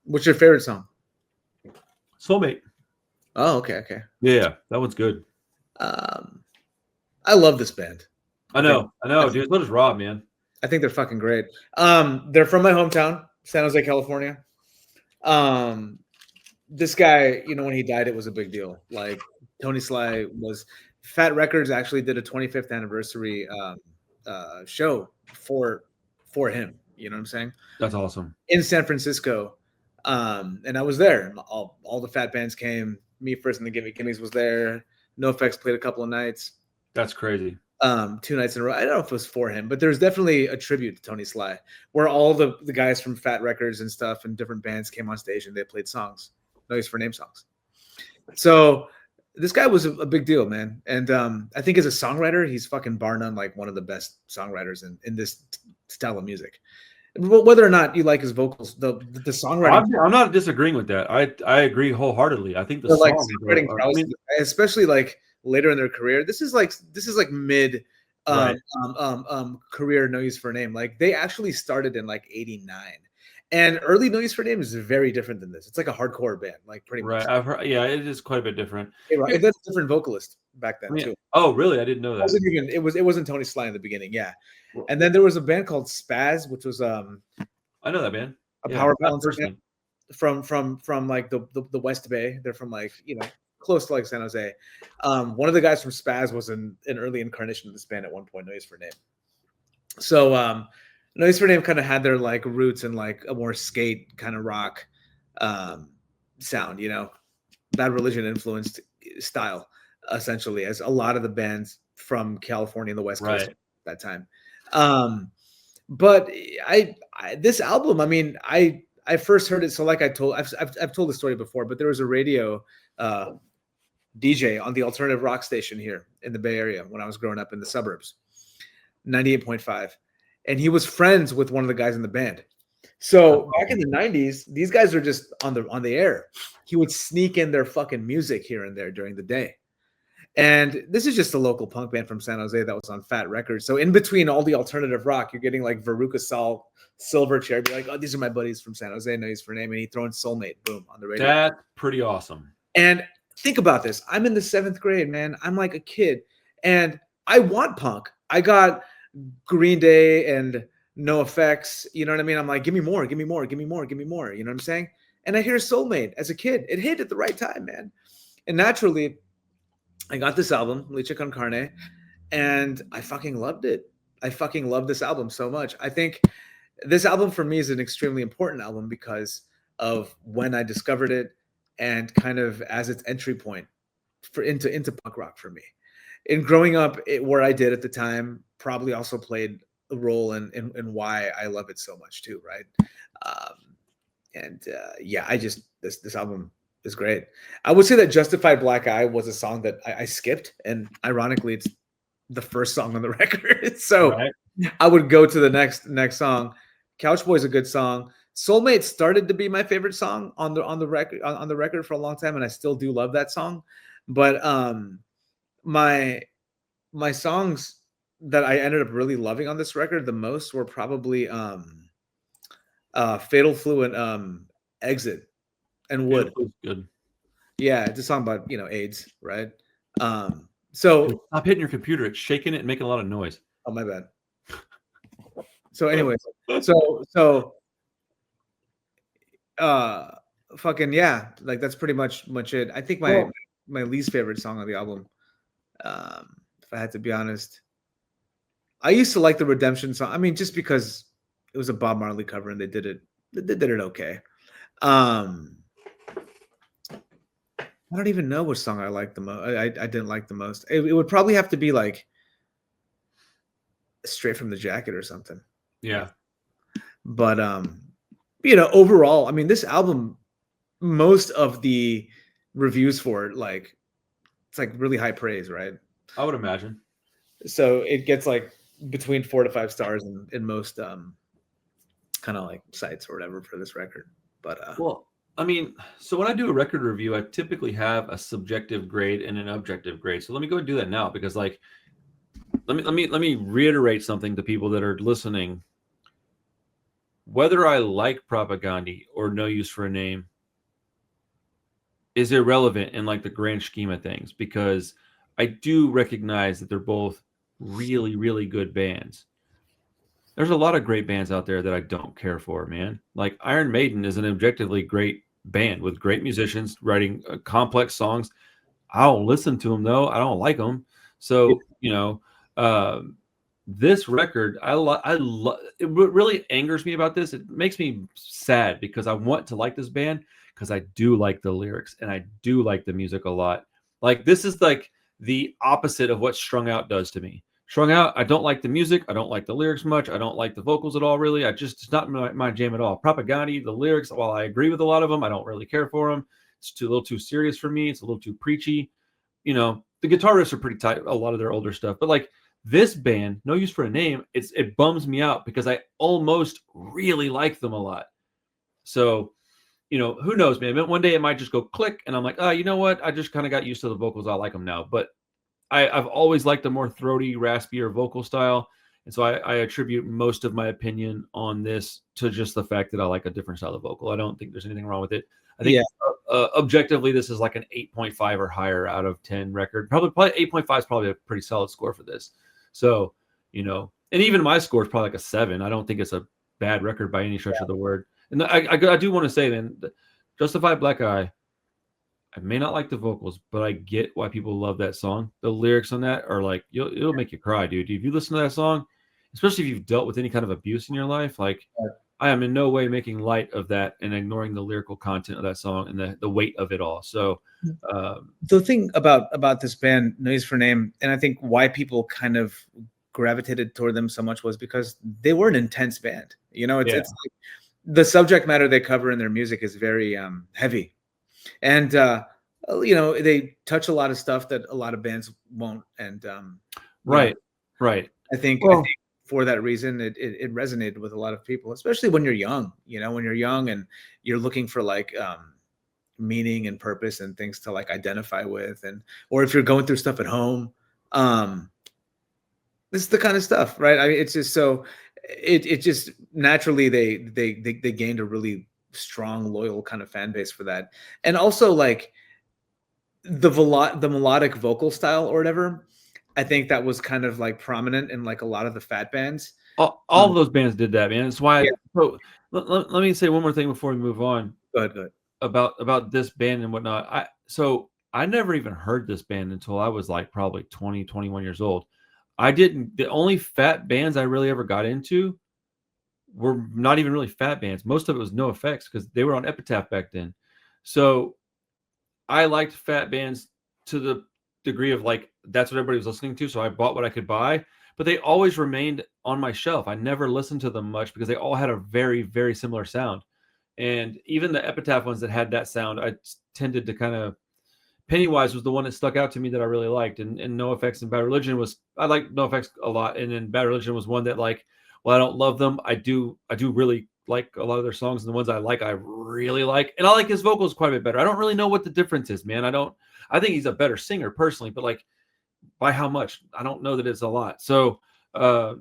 What's your favorite song? Soulmate. Oh, okay. Yeah, that one's good. I love this band. I know, dude. So does Rob, man. I think they're fucking great. They're from my hometown, San Jose, California. This guy, you know, when he died, it was a big deal. Like Tony Sly was Fat Records actually did a 25th anniversary show for him. You know what I'm saying? That's awesome. In San Francisco. And I was there. All the fat bands came. Me First and the Gimme Gimmes was there. NoFX played a couple of nights. That's crazy. 2 nights in a row. I don't know if it was for him, but there's definitely a tribute to Tony Sly where all the guys from Fat Records and stuff and different bands came on stage and they played songs, No Use for Name songs. So this guy was a big deal, man. And I think as a songwriter, he's fucking bar none like one of the best songwriters in this style of music. Whether or not you like his vocals, the songwriting. I'm not disagreeing with that. I agree wholeheartedly. I think the like songs songwriting prowess, especially like later in their career. This is like mid career No Use for a Name. Like they actually started in like 89. And early No Use for a Name is very different than this. It's like a hardcore band, like pretty much. Right. I've heard, yeah, it is quite a bit different. That's a different vocalist back then too. Oh, really? I didn't know that. It wasn't Tony Sly in the beginning, yeah. And then there was a band called Spaz, which was I know that band. A power balance band from like the West Bay. They're from like, you know, close to like San Jose. One of the guys from Spaz was an early incarnation of this band at one point, No Use for a Name. So No Use for a Name kind of had their like roots in like a more skate kind of rock sound, you know, Bad Religion influenced style, essentially, as a lot of the bands from California and the West Coast at that time. But I this album, I mean, I first heard it. So like I've told the story before, but there was a radio DJ on the alternative rock station here in the Bay Area when I was growing up in the suburbs, 98.5. And he was friends with one of the guys in the band. So back in the 90s, these guys are just on the air. He would sneak in their fucking music here and there during the day. And this is just a local punk band from San Jose that was on Fat Records. So in between all the alternative rock, you're getting like Veruca Salt, Silverchair, be like, oh, these are my buddies from San Jose, No Use for a Name, and he throwing Soulmate, boom, on the radio. That's pretty awesome. And think about this. I'm in the 7th grade, man. I'm like a kid. And I want punk. I got Green Day and NOFX, you know what I mean? I'm like, give me more, give me more, give me more, give me more. You know what I'm saying? And I hear Soulmate as a kid. It hit at the right time, man. And naturally, I got this album, Leche con Carne, and I fucking loved it. I fucking love this album so much. I think this album for me is an extremely important album because of when I discovered it and kind of as its entry point into punk rock for me. In growing up where I did at the time, probably also played a role in why I love it so much too, right? Yeah, I just this album is great. I would say that Justified Black Eye was a song that I skipped, and ironically, it's the first song on the record. So I would go to the next song. Couch Boy's a good song. Soulmate started to be my favorite song on the record for a long time, and I still do love that song. But my songs that I ended up really loving on this record the most were probably Fatal Flu and Exit and Wood. Good. Yeah, it's a song about, you know, AIDS, right? So stop hitting your computer. It's shaking it and making a lot of noise. Oh, my bad. So anyways, so fucking yeah, like that's pretty much it. I think my least favorite song on the album, if I had to be honest, I used to like the Redemption song. I mean, just because it was a Bob Marley cover and they did it okay. I don't even know which song I liked the most. I didn't like the most. It would probably have to be like Straight from the Jacket or something. Yeah. But you know, overall, I mean, this album, most of the reviews for it, like, it's like really high praise, right? I would imagine. So it gets like between 4 to 5 stars in most kind of like sites or whatever for this record. But well, I mean, so when I do a record review, I typically have a subjective grade and an objective grade. So let me go and do that now, because like, let me reiterate something to people that are listening. Whether I like Propagandhi or No Use for a Name is irrelevant in like the grand scheme of things, because I do recognize that they're both really, really good bands. There's a lot of great bands out there that I don't care for, man. Like Iron Maiden is an objectively great band with great musicians writing complex songs. I don't listen to them though. I don't like them. So, um, this record, what really angers me about this, it makes me sad because I want to like this band because I do like the lyrics and I do like the music a lot. Like this is like the opposite of what Strung Out does to me. Strung Out, I don't like the music. I don't like the lyrics much. I don't like the vocals at all, really. It's not my jam at all. Propaganda, the lyrics, while I agree with a lot of them, I don't really care for them. It's a little too serious for me. It's a little too preachy. The guitar riffs are pretty tight, a lot of their older stuff. But like this band, No Use for a Name, it bums me out because I almost really like them a lot. So, who knows, man? One day it might just go click and I'm like, oh, you know what? I just kind of got used to the vocals. I like them now. But I've always liked a more throaty, raspier vocal style. And so I attribute most of my opinion on this to just the fact that I like a different style of vocal. I don't think there's anything wrong with it. I think objectively, this is like an 8.5 or higher out of 10 record. Probably 8.5 is probably a pretty solid score for this. So, and even my score is probably like a 7. I don't think it's a bad record by any stretch of the word. And I do want to say then, Justified Black Eye, I may not like the vocals, but I get why people love that song. The lyrics on that are like, it'll make you cry, dude. If you listen to that song, especially if you've dealt with any kind of abuse in your life, like I am in no way making light of that and ignoring the lyrical content of that song and the weight of it all. So the thing about this band, No Use for a Name, and I think why people kind of gravitated toward them so much was because they were an intense band. It's like the subject matter they cover in their music is very heavy. And they touch a lot of stuff that a lot of bands won't. And right. I think for that reason, it resonated with a lot of people, especially when you're young. When you're young and you're looking for like meaning and purpose and things to like identify with, or if you're going through stuff at home, this is the kind of stuff, right? I mean, it's just so it just naturally they gained a really strong, loyal kind of fan base for that. And also like the melodic vocal style or whatever, I think that was kind of like prominent in like a lot of the fat bands. All of those bands did that, man. It's why. So let me say one more thing before we move on. Go ahead. About this band and whatnot. I never even heard this band until I was like probably 20, 21 years old. The only fat bands I really ever got into were not even really fat bands. Most of it was NOFX because they were on Epitaph back then. So I liked fat bands to the degree of like, that's what everybody was listening to. So I bought what I could buy, but they always remained on my shelf. I never listened to them much because they all had a very, very similar sound. And even the Epitaph ones that had that sound, I tended to kind of, Pennywise was the one that stuck out to me that I really liked. And NoFX and Bad Religion I liked NoFX a lot. And then Bad Religion was one that like, well, I don't love them. I do really like a lot of their songs, and the ones I like, I really like. And I like his vocals quite a bit better. I don't really know what the difference is, man. I think he's a better singer personally, but like by how much? I don't know that it's a lot. So I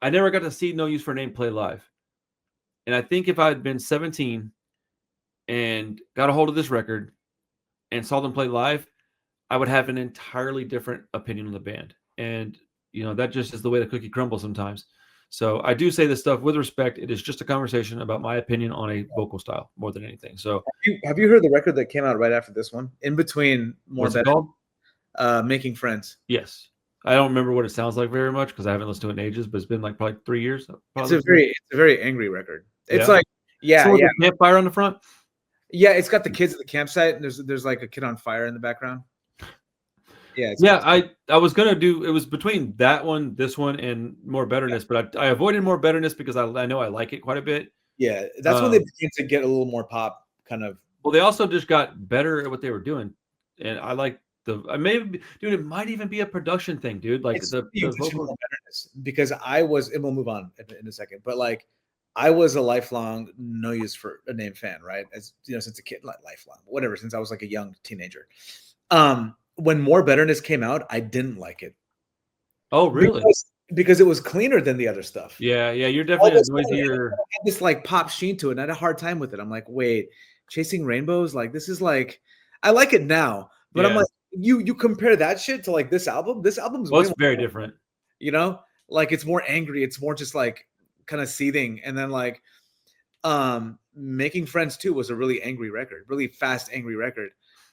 never got to see No Use for a Name play live. And I think if I had been 17 and got a hold of this record and saw them play live, I would have an entirely different opinion on the band. And, that just is the way the cookie crumbles sometimes. So I do say this stuff with respect. It is just a conversation about my opinion on a vocal style more than anything. So have you heard the record that came out right after this one? In between What's it called? Making Friends. Yes. I don't remember what it sounds like very much because I haven't listened to it in ages, but it's been like probably 3 years. It's a very angry record. It's like, so with the campfire on the front. Yeah, it's got the kids at the campsite, and there's like a kid on fire in the background. I was gonna do it was between that one, this one, and More Betterness, but I avoided More Betterness because I know I like it quite a bit. Yeah, that's when they begin to get a little more pop kind of. Well, they also just got better at what they were doing, and I like it might even be a production thing, dude. Like the vocal because I was, and we'll move on in a second, but like I was a lifelong No Use for a Name fan, right? As since a kid, like lifelong, whatever, since I was like a young teenager. When More Betterness came out, I didn't like it. Oh, really? Because it was cleaner than the other stuff. Yeah, you're definitely a noisier. Had this like pop sheen to it, and I had a hard time with it. I'm like, wait, Chasing Rainbows, like this is like, I like it now, but I'm like, you compare that shit to like this album. This album's it's very different. Like it's more angry. It's more just like kind of seething, and then like Making Friends 2 was a really angry record, really fast angry record,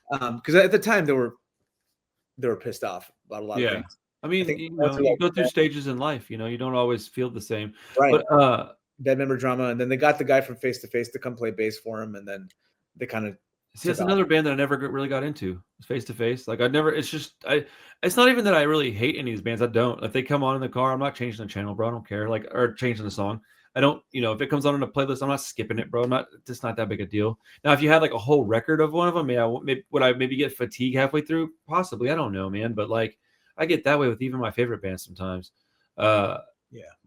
because at the time they were pissed off about a lot of things. I mean, you go through stages in life, you don't always feel the same. Right. But Bad Member Drama, and then they got the guy from Face to Face to come play bass for him, and then they kind of see, that's another band that I never really got into. Face to Face. Like it's not even that I really hate any of these bands. I don't. If they come on in the car, I'm not changing the channel, bro. I don't care. Like, or changing the song. I don't, if it comes on in a playlist, I'm not skipping it, bro. It's not that big a deal. Now, if you had like a whole record of one of them, would I maybe get fatigued halfway through? Possibly. I don't know, man. But like, I get that way with even my favorite bands sometimes. But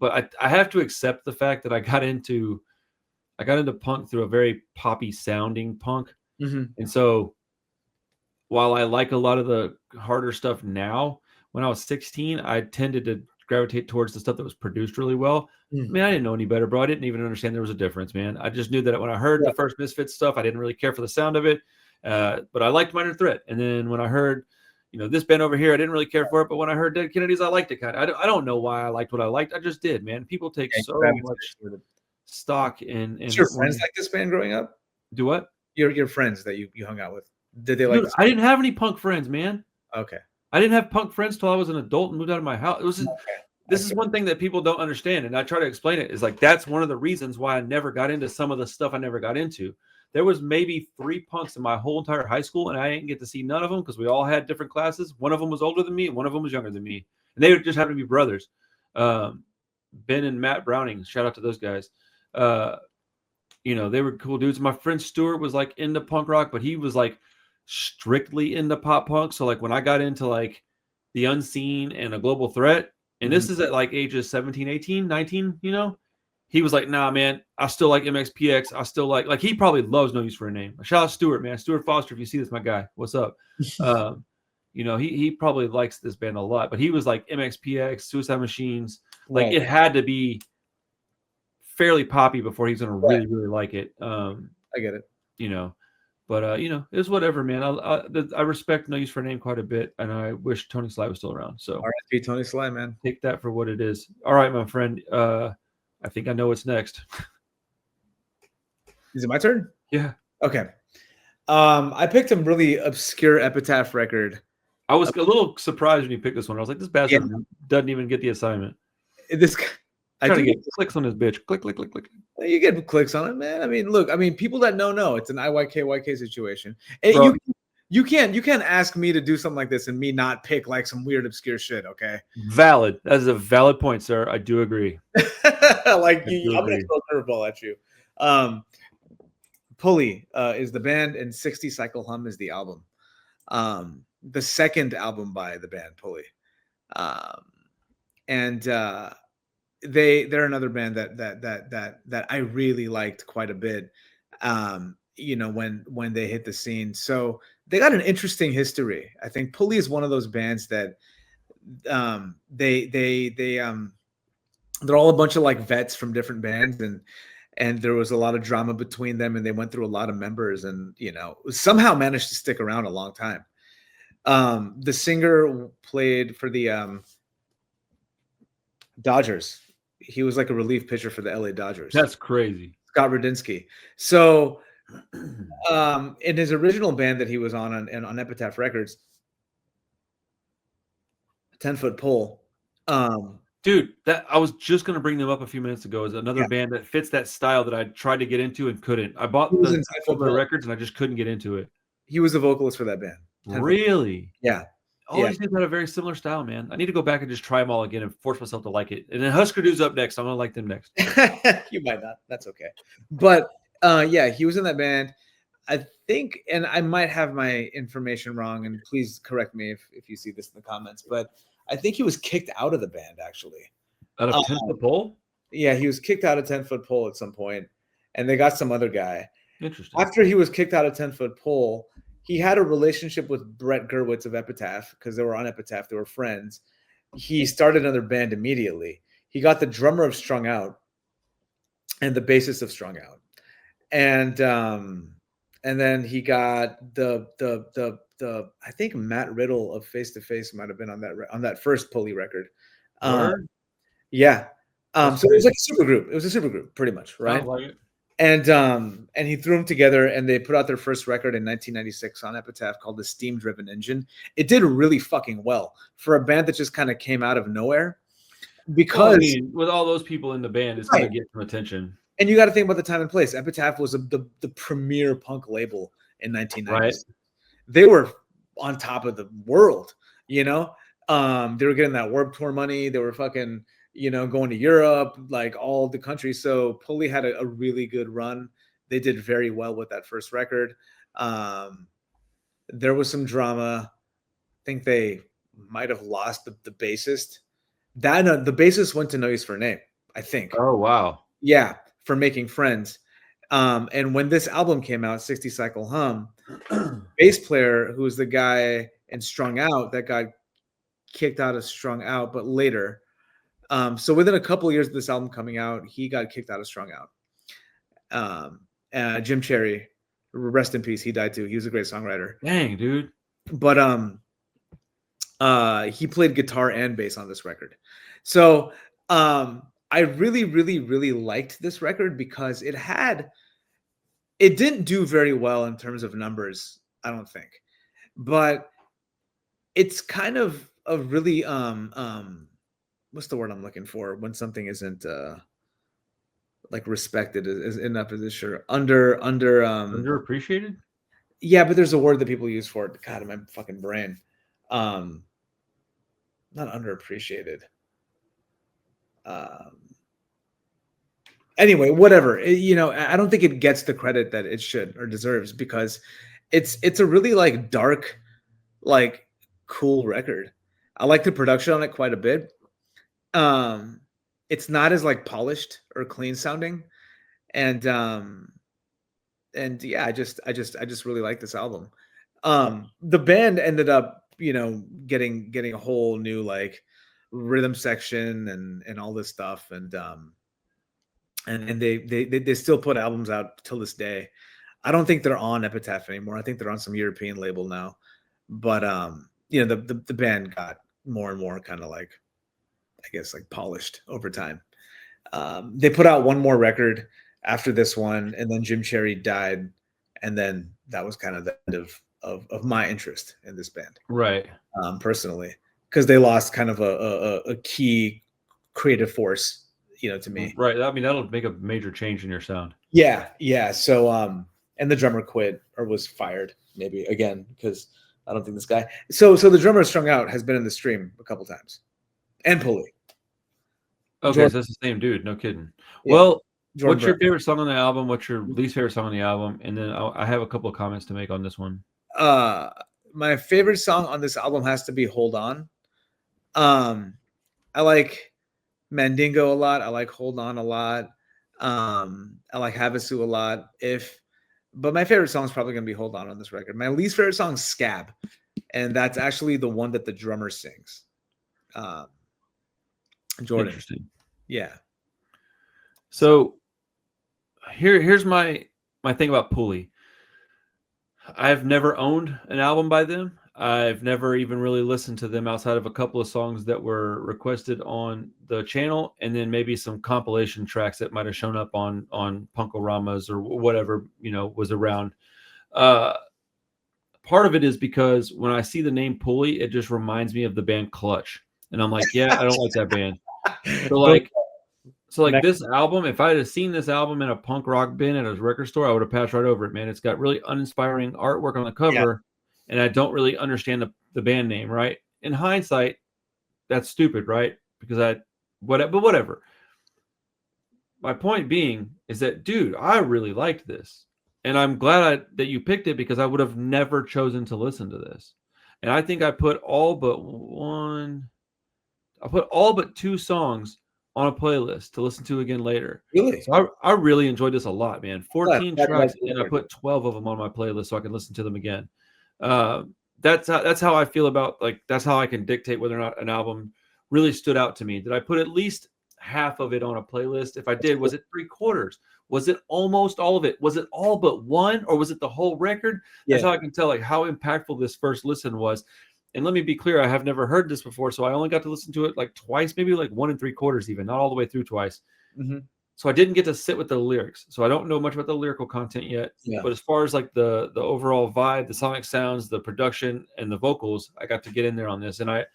I have to accept the fact that I got into punk through a very poppy sounding punk. Mm-hmm. And so while I like a lot of the harder stuff now, when I was 16, I tended to gravitate towards the stuff that was produced really well. I mean, I didn't know any better, bro. I didn't even understand there was a difference, man. I just knew that when I heard the first Misfits stuff, I didn't really care for the sound of it. But I liked Minor Threat. And then when I heard, this band over here, I didn't really care for it. But when I heard Dead Kennedys, I liked it kind of. I don't know why I liked what I liked. I just did, man. People take so much stock in. Did your friends like this band growing up? Do what? Your friends that you hung out with. Did they like? Dude, I didn't have any punk friends, man. Okay. I didn't have punk friends till I was an adult and moved out of my house. This is one thing that people don't understand, and I try to explain it. Is like that's one of the reasons why I never got into some of the stuff I never got into. There was maybe 3 punks in my whole entire high school, and I didn't get to see none of them because we all had different classes. One of them was older than me, and one of them was younger than me, and they just happened to be brothers. Ben and Matt Browning, shout out to those guys. They were cool dudes. My friend Stuart was like into punk rock, but he was like strictly into pop punk. So like when I got into like The Unseen and A Global Threat, and this is at like ages 17, 18, 19, he was like, nah, man, I still like MXPX. I still like he probably loves No Use for a Name. Shout out Stuart, man. Stuart Foster, if you see this, my guy, what's up? He probably likes this band a lot, but he was like MXPX, Suicide Machines. Like it had to be fairly poppy before he's going to really, really like it. I get it. But it's whatever, man. I respect No Use for a Name quite a bit, and I wish Tony Sly was still around. So R.I.P. Tony Sly, man. Take that for what it is. All right, my friend. I think I know what's next. Is it my turn? Yeah. Okay. I picked a really obscure Epitaph record. I was a little surprised when you picked this one. I was like, this bastard doesn't even get the assignment. This guy, I do get clicks on this bitch. Click, click, click, click. You get clicks on it, man. I mean, look. people that know. It's an IYK situation. You can't ask me to do something like this and me not pick like some weird obscure shit. Okay. Valid. That is a valid point, sir. I do agree. I'm gonna throw a curveball at you. Pulley is the band, and 60 Cycle Hum is the album. The second album by the band Pulley, and they're another band that I really liked quite a bit. When they hit the scene, so they got an interesting history. I think Pulley is one of those bands that they're all a bunch of like vets from different bands, and there was a lot of drama between them, and they went through a lot of members, and somehow managed to stick around a long time. The singer played for the Dodgers. He was like a relief pitcher for the LA Dodgers. That's crazy. Scott Radinsky. So in his original band that he was on Epitaph Records, 10-Foot Pole. Dude, that I was just gonna bring them up a few minutes ago as another band that fits that style that I tried to get into and couldn't. I bought the records and I just couldn't get into it. He was the vocalist for that band. Really? Yeah. All these guys had a very similar style, man. I need to go back and just try them all again and force myself to like it. And then Husker Du's up next. I'm gonna like them next. You might not. That's okay. But he was in that band. I think, and I might have my information wrong, and please correct me if you see this in the comments, but I think he was kicked out of the band, actually. Out of 10-Foot Pole? Yeah, he was kicked out of 10-Foot Pole at some point, and they got some other guy. Interesting. After he was kicked out of 10-Foot Pole, he had a relationship with Brett Gurwitz of Epitaph because they were on Epitaph. They were friends. He started another band immediately. He got the drummer of Strung Out and the bassist of Strung Out. And then he got the I think Matt Riddle of Face to Face might have been on that first Pulley record. Yeah. So it was like a super group. It was a super group, pretty much, right? Sounds like it. And he threw them together, and they put out their first record in 1996 on Epitaph called "The Steam Driven Engine." It did really fucking well for a band that just kind of came out of nowhere. Because well, I mean, with all those people in the band, it's gonna get some attention. And you got to think about the time and place. Epitaph was the premier punk label in 1996. Right. They were on top of the world, you know. They were getting that Warped Tour money. They were fucking, you know, going to Europe, like all the countries. So Pulley had a really good run. They did very well with that first record. There was some drama. I think they might have lost the bassist. The bassist went to No Use for a Name, I think. Oh, wow. Yeah, for Making Friends. And when this album came out, 60 Cycle Hum, bass player, who was the guy in Strung Out that got kicked out of Strung Out, but later. So within a couple of years of this album coming out, he got kicked out of Strung Out. Jim Cherry, rest in peace, he died too. He was a great songwriter. Dang, dude. But he played guitar and bass on this record. So I really, really, really liked this record because it didn't do very well in terms of numbers, I don't think. But it's kind of a really what's the word I'm looking for when something isn't like respected is enough as it sure underappreciated? Yeah, but there's a word that people use for it. God, in my fucking brain. Not underappreciated. Anyway, whatever. You know, I don't think it gets the credit that it should or deserves because it's a really like dark, like cool record. I like the production on it quite a bit. It's not as like polished or clean sounding, and yeah, I just really like this album. The band ended up, you know, getting a whole new like rhythm section and all this stuff, and they still put albums out till this day. I don't think they're on Epitaph anymore. I think they're on some European label now, but you know, the band got more and more kind of like, I guess, like polished over time. They put out one more record after this one, and then Jim Cherry died, and then that was kind of the end of my interest in this band, right? Personally, because they lost kind of a key creative force, you know, to me. Right. I mean, that'll make a major change in your sound. Yeah. So and the drummer quit or was fired, maybe again, because I don't think this guy. So the drummer Strung Out has been in the stream a couple times, and Pulley. Okay, so that's the same dude. No kidding. Yeah. Well, what's your favorite song on the album? What's your least favorite song on the album? And then I have a couple of comments to make on this one. My favorite song on this album has to be "Hold On." I like Mandingo a lot. I like "Hold On" a lot. I like Havasu a lot. But my favorite song is probably gonna be "Hold On" this record. My least favorite song is "Scab," and that's actually the one that the drummer sings. Jordan. Interesting. Yeah. So here's my thing about Pulley. I've never owned an album by them. I've never even really listened to them outside of a couple of songs that were requested on the channel, and then maybe some compilation tracks that might have shown up on Punkoramas or whatever, you know, was around. Part of it is because when I see the name Pulley, it just reminds me of the band Clutch, and I'm like, yeah, I don't like that band. So like this album, if I had seen this album in a punk rock bin at a record store, I would have passed right over it, man. It's got really uninspiring artwork on the cover, and I don't really understand the band name, right? In hindsight, that's stupid, right? Because but whatever. My point being is that, dude, I really liked this, and I'm glad that you picked it because I would have never chosen to listen to this. And I think I put all but two songs on a playlist to listen to again later. Really? So I really enjoyed this a lot, man. 14 tracks, and I put 12 of them on my playlist so I can listen to them again. That's how I feel about, like, that's how I can dictate whether or not an album really stood out to me. Did I put at least half of it on a playlist? If I did, was it 3/4? Was it almost all of it? Was it all but one, or was it the whole record? That's how I can tell like how impactful this first listen was. And let me be clear, I have never heard this before, so I only got to listen to it like twice, maybe like 1 3/4 even, not all the way through twice. Mm-hmm. So I didn't get to sit with the lyrics. So I don't know much about the lyrical content yet. Yeah. But as far as like the overall vibe, the sonic sounds, the production, and the vocals, I got to get in there on this, and I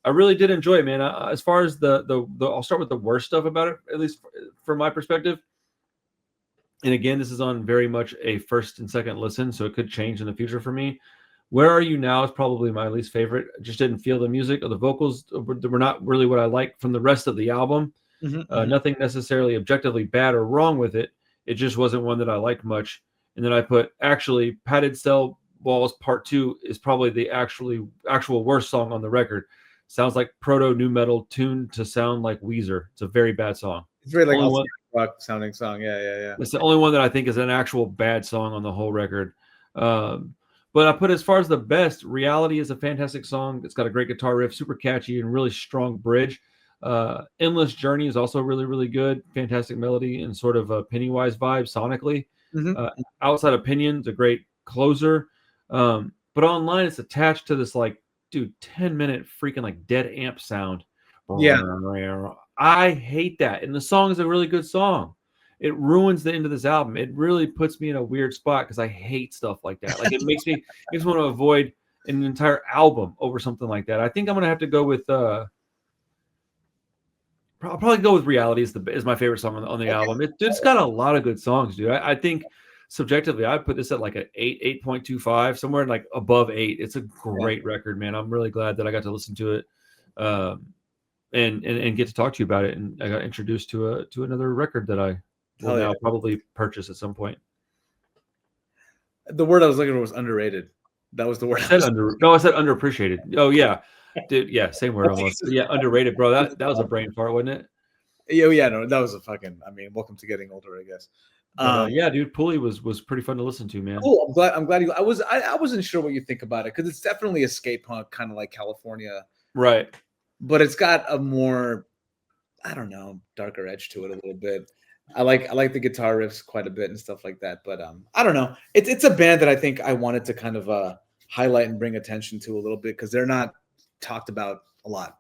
really did enjoy it, man. As far as the I'll start with the worst stuff about it, at least from my perspective. And again, this is on very much a first and second listen, so it could change in the future for me. Where Are You Now is probably my least favorite. I just didn't feel the music or the vocals were not really what I liked from the rest of the album. Nothing necessarily objectively bad or wrong with it. It just wasn't one that I liked much. And then I put actually Padded Cell Walls Part 2 is probably the actual worst song on the record. Sounds like proto new metal tuned to sound like Weezer. It's a very bad song. It's very like rock sounding song. Yeah. It's the only one that I think is an actual bad song on the whole record. But I put as far as the best, Reality is a fantastic song. It's got a great guitar riff, super catchy and really strong bridge. Endless Journey is also really, really good. Fantastic melody and sort of a Pennywise vibe sonically. Outside Opinion's a great closer. But online it's attached to this like, dude, 10-minute freaking like dead amp sound. Yeah. I hate that. And the song is a really good song. It ruins the end of this album. It really puts me in a weird spot because I hate stuff like that. Like it makes me want to avoid an entire album over something like that. I think I'm gonna have to go with I'll probably go with Reality is my favorite song on the album. It's got a lot of good songs, dude. I think subjectively I'd put this at like an 8.25, somewhere like above 8. It's a great record, man. I'm really glad that I got to listen to it. And get to talk to you about it. And I got introduced to another record that I will now probably purchase at some point. The word I was looking for was underrated. That was the word. I said underappreciated. Oh yeah, dude. Yeah, same word almost. Yeah, underrated, bro. That was a brain fart, wasn't it? Yeah, no, that was a fucking. I mean, welcome to getting older, I guess. Yeah, dude, Pulley was pretty fun to listen to, man. Cool. I'm glad you. I wasn't sure what you think about it because it's definitely a skate punk, kind of like California, right? But it's got a more, I don't know, darker edge to it a little bit. I like the guitar riffs quite a bit and stuff like that. But I don't know. It's a band that I think I wanted to kind of highlight and bring attention to a little bit because they're not talked about a lot.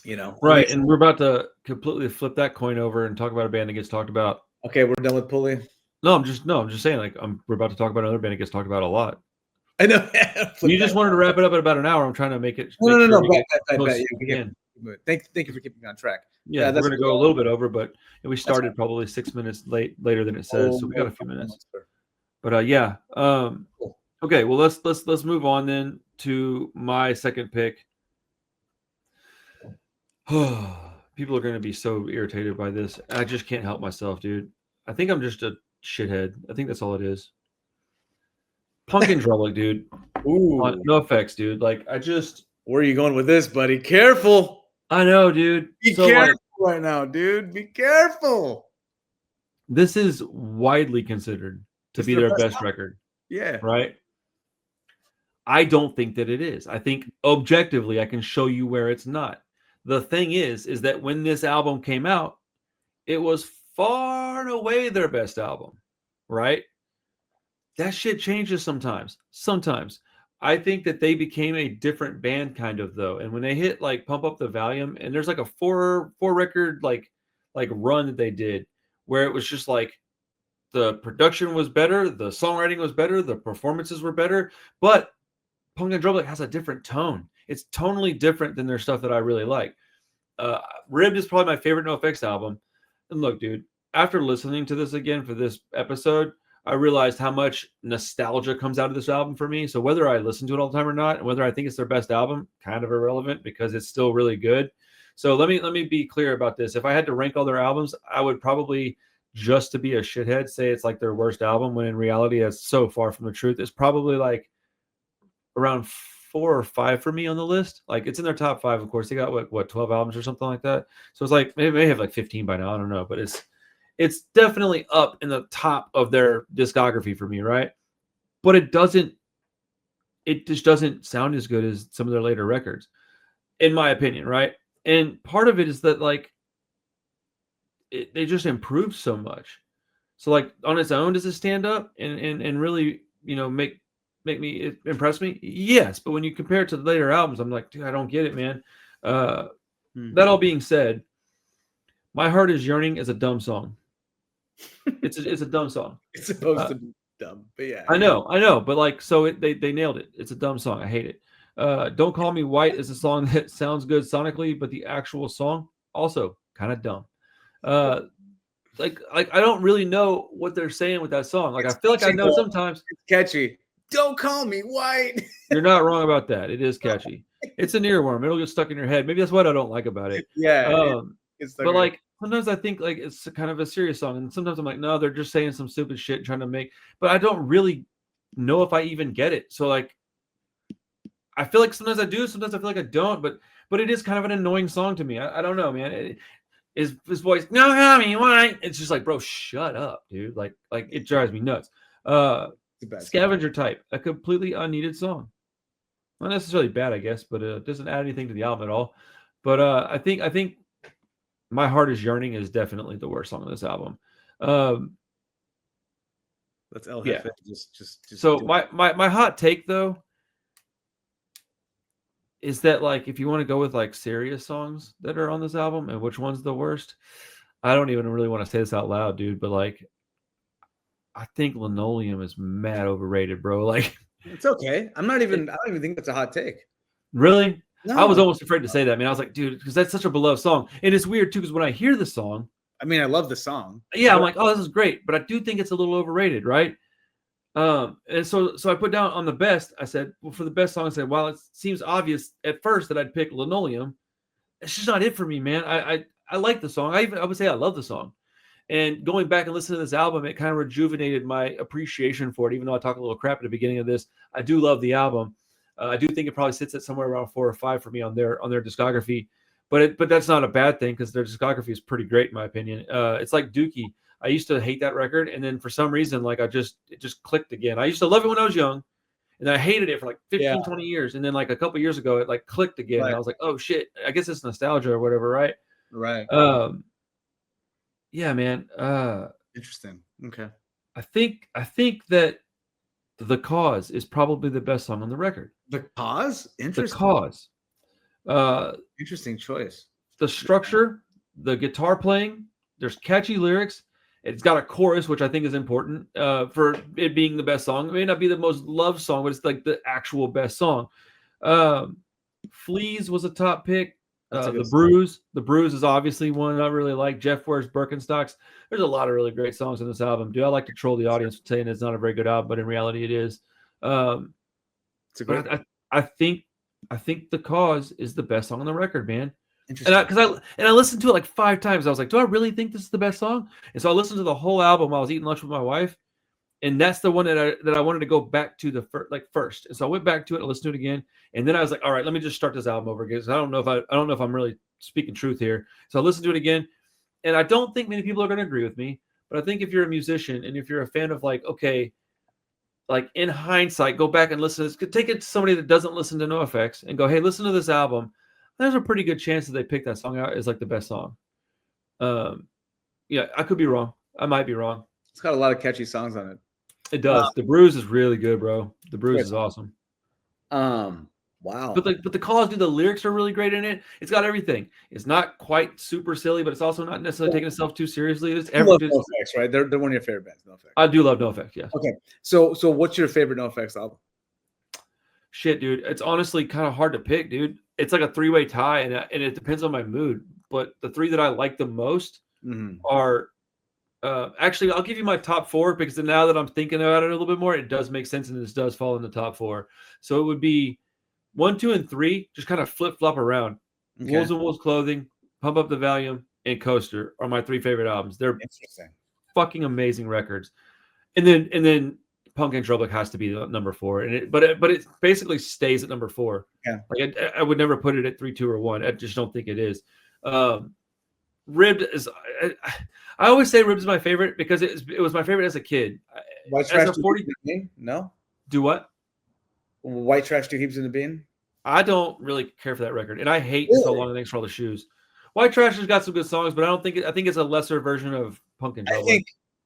You know, right? And we're about to completely flip that coin over and talk about a band that gets talked about. Okay, we're done with Pulley. No, I'm just saying, like, we're about to talk about another band that gets talked about a lot. I know. You just wanted to wrap it up at about an hour. I'm trying to make it. No. Thank you for keeping me on track. Yeah, we're going to go a little bit over, but we started probably 6 minutes later than it says, so we got a few minutes. But yeah. Okay, well let's move on then to my second pick. People are going to be so irritated by this. I just can't help myself, dude. I think I'm just a shithead. I think that's all it is. Punk and Drublic, dude. Ooh, NOFX, dude. Like, where are you going with this, buddy? Careful. I know, dude. Be careful right now, dude. Be careful. This is widely considered to be their best record. Yeah. Right? I don't think that it is. I think objectively I can show you where it's not. The thing is that when this album came out, it was far and away their best album, right? That shit changes sometimes. I think that they became a different band kind of though. And when they hit like Pump Up the Volume, and there's like a four record like run that they did where it was just like the production was better, the songwriting was better, the performances were better, but Punk and Drublic has a different tone. It's tonally different than their stuff that I really like. Ribbed is probably my favorite NOFX album. And look, dude, after listening to this again for this episode, I realized how much nostalgia comes out of this album for me. So whether I listen to it all the time or not, and whether I think it's their best album, kind of irrelevant because it's still really good. So let me be clear about this. If I had to rank all their albums, I would probably, just to be a shithead, say it's like their worst album, when in reality that's so far from the truth. It's probably like around 4 or 5 for me on the list. Like, it's in their top 5, of course. They got what 12 albums or something like that. So it's like maybe they have like 15 by now. I don't know, but it's definitely up in the top of their discography for me, right? But it just doesn't sound as good as some of their later records, in my opinion, right? And part of it is that like they just improved so much. So like on its own, does it stand up and really, you know, make impress me? Yes, but when you compare it to the later albums, I'm like, dude, I don't get it, man. Hmm. That all being said, My Heart Is Yearning is a dumb song. It's a dumb song. It's supposed to be dumb, but yeah. I know, but like, so they nailed it. It's a dumb song. I hate it. Don't Call Me White is a song that sounds good sonically, but the actual song also kind of dumb. Like I don't really know what they're saying with that song. Like, I feel like I know sometimes. It's catchy. Don't call me white. You're not wrong about that. It is catchy. It's an earworm. It'll get stuck in your head. Maybe that's what I don't like about it. Yeah. But like, sometimes I think like it's kind of a serious song, and sometimes I'm like, no, they're just saying some stupid shit trying to make. But I don't really know if I even get it. So like, I feel like sometimes I do, sometimes I feel like I don't. But it is kind of an annoying song to me. I don't know, man. His voice, no, I mean, why? It's just like, bro, shut up, dude. Like it drives me nuts. Scavenger Type, a completely unneeded song. Not necessarily bad, I guess, but it doesn't add anything to the album at all. But I think My Heart Is Yearning is definitely the worst song on this album. That's El Yeah. Jefe. Just So my hot take though is that, like, if you want to go with like serious songs that are on this album and which one's the worst, I don't even really want to say this out loud, dude, but like, I think Linoleum is mad overrated, bro. Like, it's okay. I don't even think that's a hot take. Really? No. I was almost afraid to say that, man. I was like, dude, because that's such a beloved song. And it's weird too, because when I hear the song, I mean, I love the song. Yeah, I'm like, oh, this is great. But I do think it's a little overrated, right? And so I put down on the best, I said, well, for the best song, I said, while it seems obvious at first that I'd pick Linoleum, it's just not it for me, man. I like the song. I would say I love the song. And going back and listening to this album, it kind of rejuvenated my appreciation for it. Even though I talk a little crap at the beginning of this, I do love the album. I do think it probably sits at somewhere around 4 or 5 for me on their discography. But that's not a bad thing, because their discography is pretty great in my opinion. It's like Dookie. I used to hate that record, and then for some reason, like, it just clicked again. I used to love it when I was young, and I hated it for like 15, 20 years. And then like a couple years ago, it like clicked again. Right. And I was like, oh shit, I guess it's nostalgia or whatever, right? Right. Yeah, man. Interesting. Okay. I think that The Cause is probably the best song on the record. The Cause? Interesting. The Cause. Interesting choice. The structure, the guitar playing, there's catchy lyrics. It's got a chorus, which I think is important for it being the best song. It may not be the most loved song, but it's like the actual best song. Fleas was a top pick. The Bruise is obviously one I really like. Jeff Wears Birkenstocks. There's a lot of really great songs on this album. Do I like to troll the audience saying it's not a very good album, but in reality it is. It's a great. I think The Cause is the best song on the record, man. And I listened to it like 5 times. I was like, do I really think this is the best song? And so I listened to the whole album while I was eating lunch with my wife, and that's the one that I wanted to go back to first. And so I went back to it and listened to it again, and then I was like, all right, let me just start this album over again. I don't know if I'm really speaking truth here. So I listened to it again, and I don't think many people are going to agree with me, but I think if you're a musician and if you're a fan of like, okay, like in hindsight, go back and listen. Take it to somebody that doesn't listen to NOFX and go, hey, listen to this album. There's a pretty good chance that they pick that song out as like the best song. Yeah, I could be wrong. I might be wrong. It's got a lot of catchy songs on it. It does. The Bruise is really good, bro. The Bruise is awesome. Wow. But the Cause, dude, the lyrics are really great in it. It's got everything. It's not quite super silly, but it's also not necessarily taking itself too seriously. It's everything. NOFX, right? They're one of your favorite bands. NOFX. I do love NOFX. Yeah. Okay. So what's your favorite NOFX album? Shit, dude. It's honestly kind of hard to pick, dude. It's like a 3-way tie, and it depends on my mood. But the 3 that I like the most are actually, I'll give you my top 4, because now that I'm thinking about it a little bit more, it does make sense, and this does fall in the top 4. So it would be 1, 2, and 3. Just kind of flip flop around. Okay. Wolves and Wolves Clothing, Pump Up the Volume, and Coaster are my 3 favorite albums. They're fucking amazing records. And then Punk in Trouble has to be the number 4, and but it basically stays at number 4. Yeah, like I would never put it at 3, 2, or 1. I just don't think it is. Ribbed is. I always say Ribbed is my favorite because it was my favorite as a kid. White Trash 40 no. Do what? White Trash 2 Heaps in the Bin. I don't really care for that record, and I hate So Long and Thanks for All the Shoes. White Trash has got some good songs, but I think it's a lesser version of Punk in Trouble.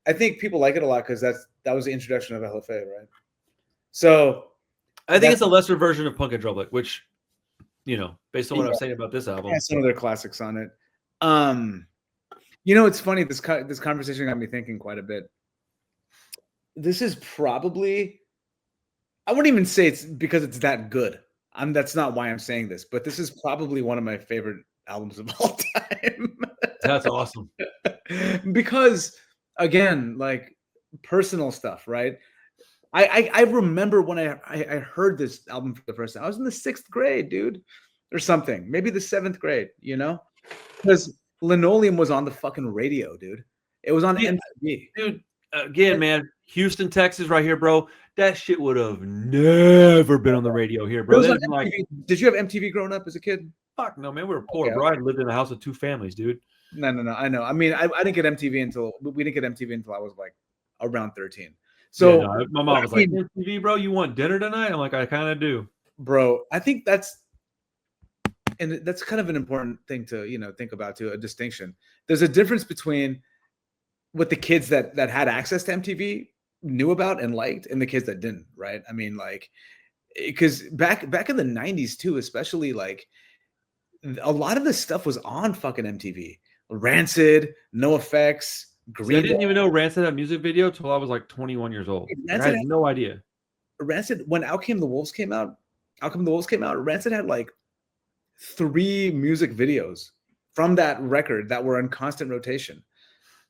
I think people like it a lot because that was the introduction of LFA, right? So I think it's a lesser version of Punk and Drublic, which, based on what Yeah. I'm saying about this album. has some of their classics on it. It's funny. This conversation got me thinking quite a bit. This is probably, I wouldn't even say it's because it's that good. That's not why I'm saying this, but this is probably one of my favorite albums of all time. That's awesome. Because again, like personal stuff, right? I remember when I heard this album for the first time. I was in the 6th grade, dude, or something. Maybe the 7th grade, because Linoleum was on the fucking radio, dude. It was on MTV. Dude, again, man, Houston, Texas, right here, bro. That shit would have never been on the radio here, bro. Did you have MTV growing up as a kid? Fuck no, man. We were poor, bro. I lived in a house with 2 families, dude. No. I know. I mean, I didn't get MTV until I was like around 13. So my mom was like, MTV, bro, you want dinner tonight? I'm like, I kind of do. Bro, I think that's kind of an important thing to, think about too, a distinction. There's a difference between what the kids that had access to MTV knew about and liked and the kids that didn't, right? I mean, like, because back in the 90s too, especially, like, a lot of this stuff was on fucking MTV. Rancid, NoFX, Green. I didn't even know Rancid had a music video till I was like 21 years old. I had no idea. Rancid, when Out Come the Wolves came out, Rancid had like 3 music videos from that record that were in constant rotation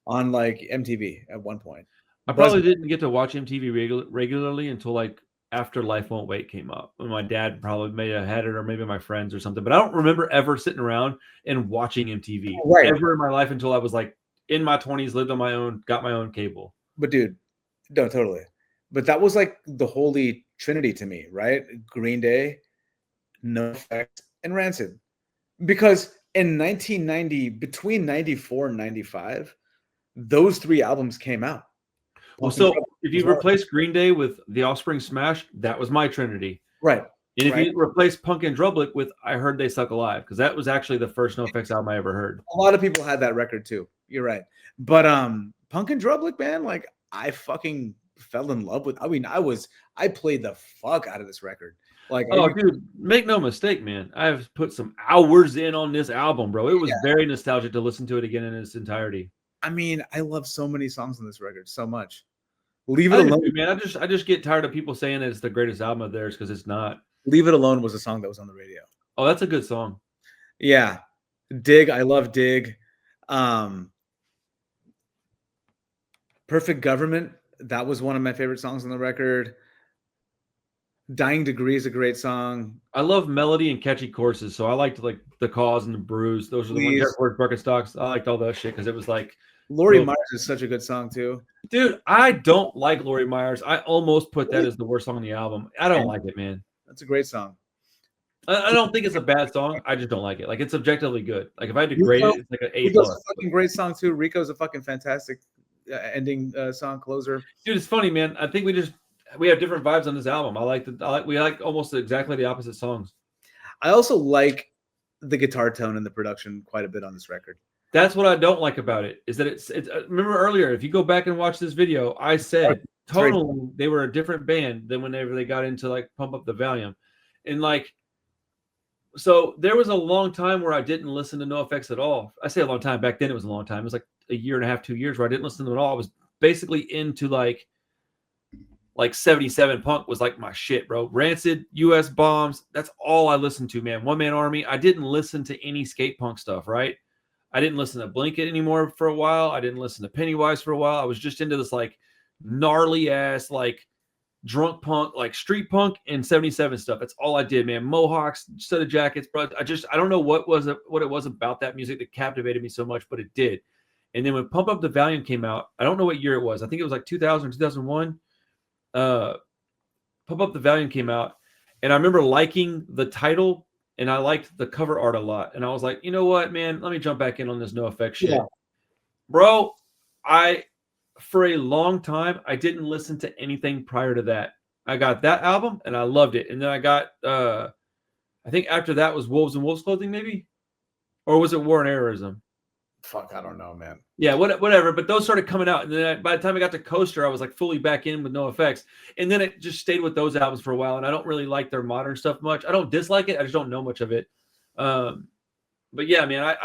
on like MTV at one point. I probably didn't get to watch MTV regularly until like after Life Won't Wait came up. When my dad probably may have had it, or maybe my friends or something. But I don't remember ever sitting around and watching MTV ever in my life until I was like in my 20s, lived on my own, got my own cable. But dude, no, totally. But that was like the holy trinity to me, right? Green Day, NoFX, and Rancid. Because in 1990, between 94 and 95, those 3 albums came out. Well, so if you replace Green Day with The Offspring Smash, that was my trinity. Right. And if you replace Punk and Drublic with I Heard They Suck Alive, because that was actually the first NoFX album I ever heard. A lot of people had that record too. You're right. But Punk and Drublic, man, like I fucking fell in love with. I mean, I played the fuck out of this record. Like, dude, make no mistake, man. I've put some hours in on this album, bro. It was very nostalgic to listen to it again in its entirety. I mean, I love so many songs on this record, so much. Leave It Alone, man. I just get tired of people saying that it's the greatest album of theirs because it's not. Leave It Alone was a song that was on the radio. Oh, that's a good song. Yeah. Dig. I love Dig. Perfect Government. That was one of my favorite songs on the record. Dying Degree is a great song. I love melody and catchy choruses, so I liked like The Cause and The Bruise. Those are the ones. Jared Birkenstocks. I liked all that shit because it was like. Lori Myers is such a good song too. Dude, I don't like Lori Myers. I almost put that as the worst song on the album. I don't like it, man. That's a great song. I don't think it's a bad song. I just don't like it. Like, it's objectively good. Like, if I had to grade it, it's like an A+. Rico's a fucking great song too. Rico's a fucking fantastic ending song closer. Dude, it's funny, man. I think we have different vibes on this album. We like almost exactly the opposite songs. I also like the guitar tone and the production quite a bit on this record. That's what I don't like about it, is that it's remember earlier, if you go back and watch this video, I said tonally they were a different band than whenever they got into like Pump Up the Volume. And like, so there was a long time where I didn't listen to NoFX at all. I say a long time. Back then it was a long time. It was like a year and a half, 2 years where I didn't listen to them at all. I was basically into like 77 punk was like my shit, bro. Rancid, US Bombs, that's all I listened to, man. One Man Army. I didn't listen to any skate punk stuff, right? I didn't listen to Blanket anymore for a while. I didn't listen to Pennywise for a while. I was just into this like gnarly ass, like drunk punk, like street punk and 77 stuff. That's all I did, man. Mohawks, set of jackets, bro. I don't know what it was about that music that captivated me so much, but it did. And then when Pump Up the Volume came out, I don't know what year it was. I think it was like 2000 or 2001. Pump Up the Volume came out, and I remember liking the title, and I liked the cover art a lot. And I was like, you know what, man? Let me jump back in on this NoFX shit. Yeah. Bro, for a long time, I didn't listen to anything prior to that. I got that album, and I loved it. And then I got, I think after that was Wolves in Wolves Clothing, maybe? Or was it War and Errorism? Fuck, I don't know, man. Yeah, whatever. But those started coming out, and then by the time I got to Coaster, I was like fully back in with NOFX, and then it just stayed with those albums for a while. And I don't really like their modern stuff much. I don't dislike it. I just don't know much of it. But yeah, man,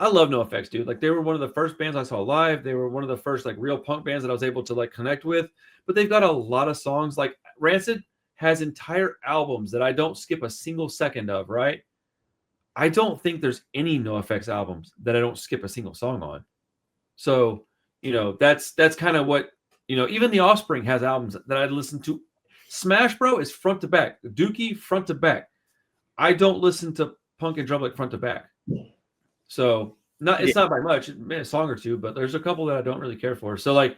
I love NOFX, dude. Like they were one of the first bands I saw live. They were one of the first like real punk bands that I was able to like connect with. But they've got a lot of songs. Like Rancid has entire albums that I don't skip a single second of. Right. I don't think there's any NOFX albums that I don't skip a single song on. So, you know, that's kind of what, you know, even The Offspring has albums that I listen to. Smash Bro is front to back. Dookie, front to back. I don't listen to Punk and Drum like front to back. So it's not by much, a song or two, but there's a couple that I don't really care for. So like,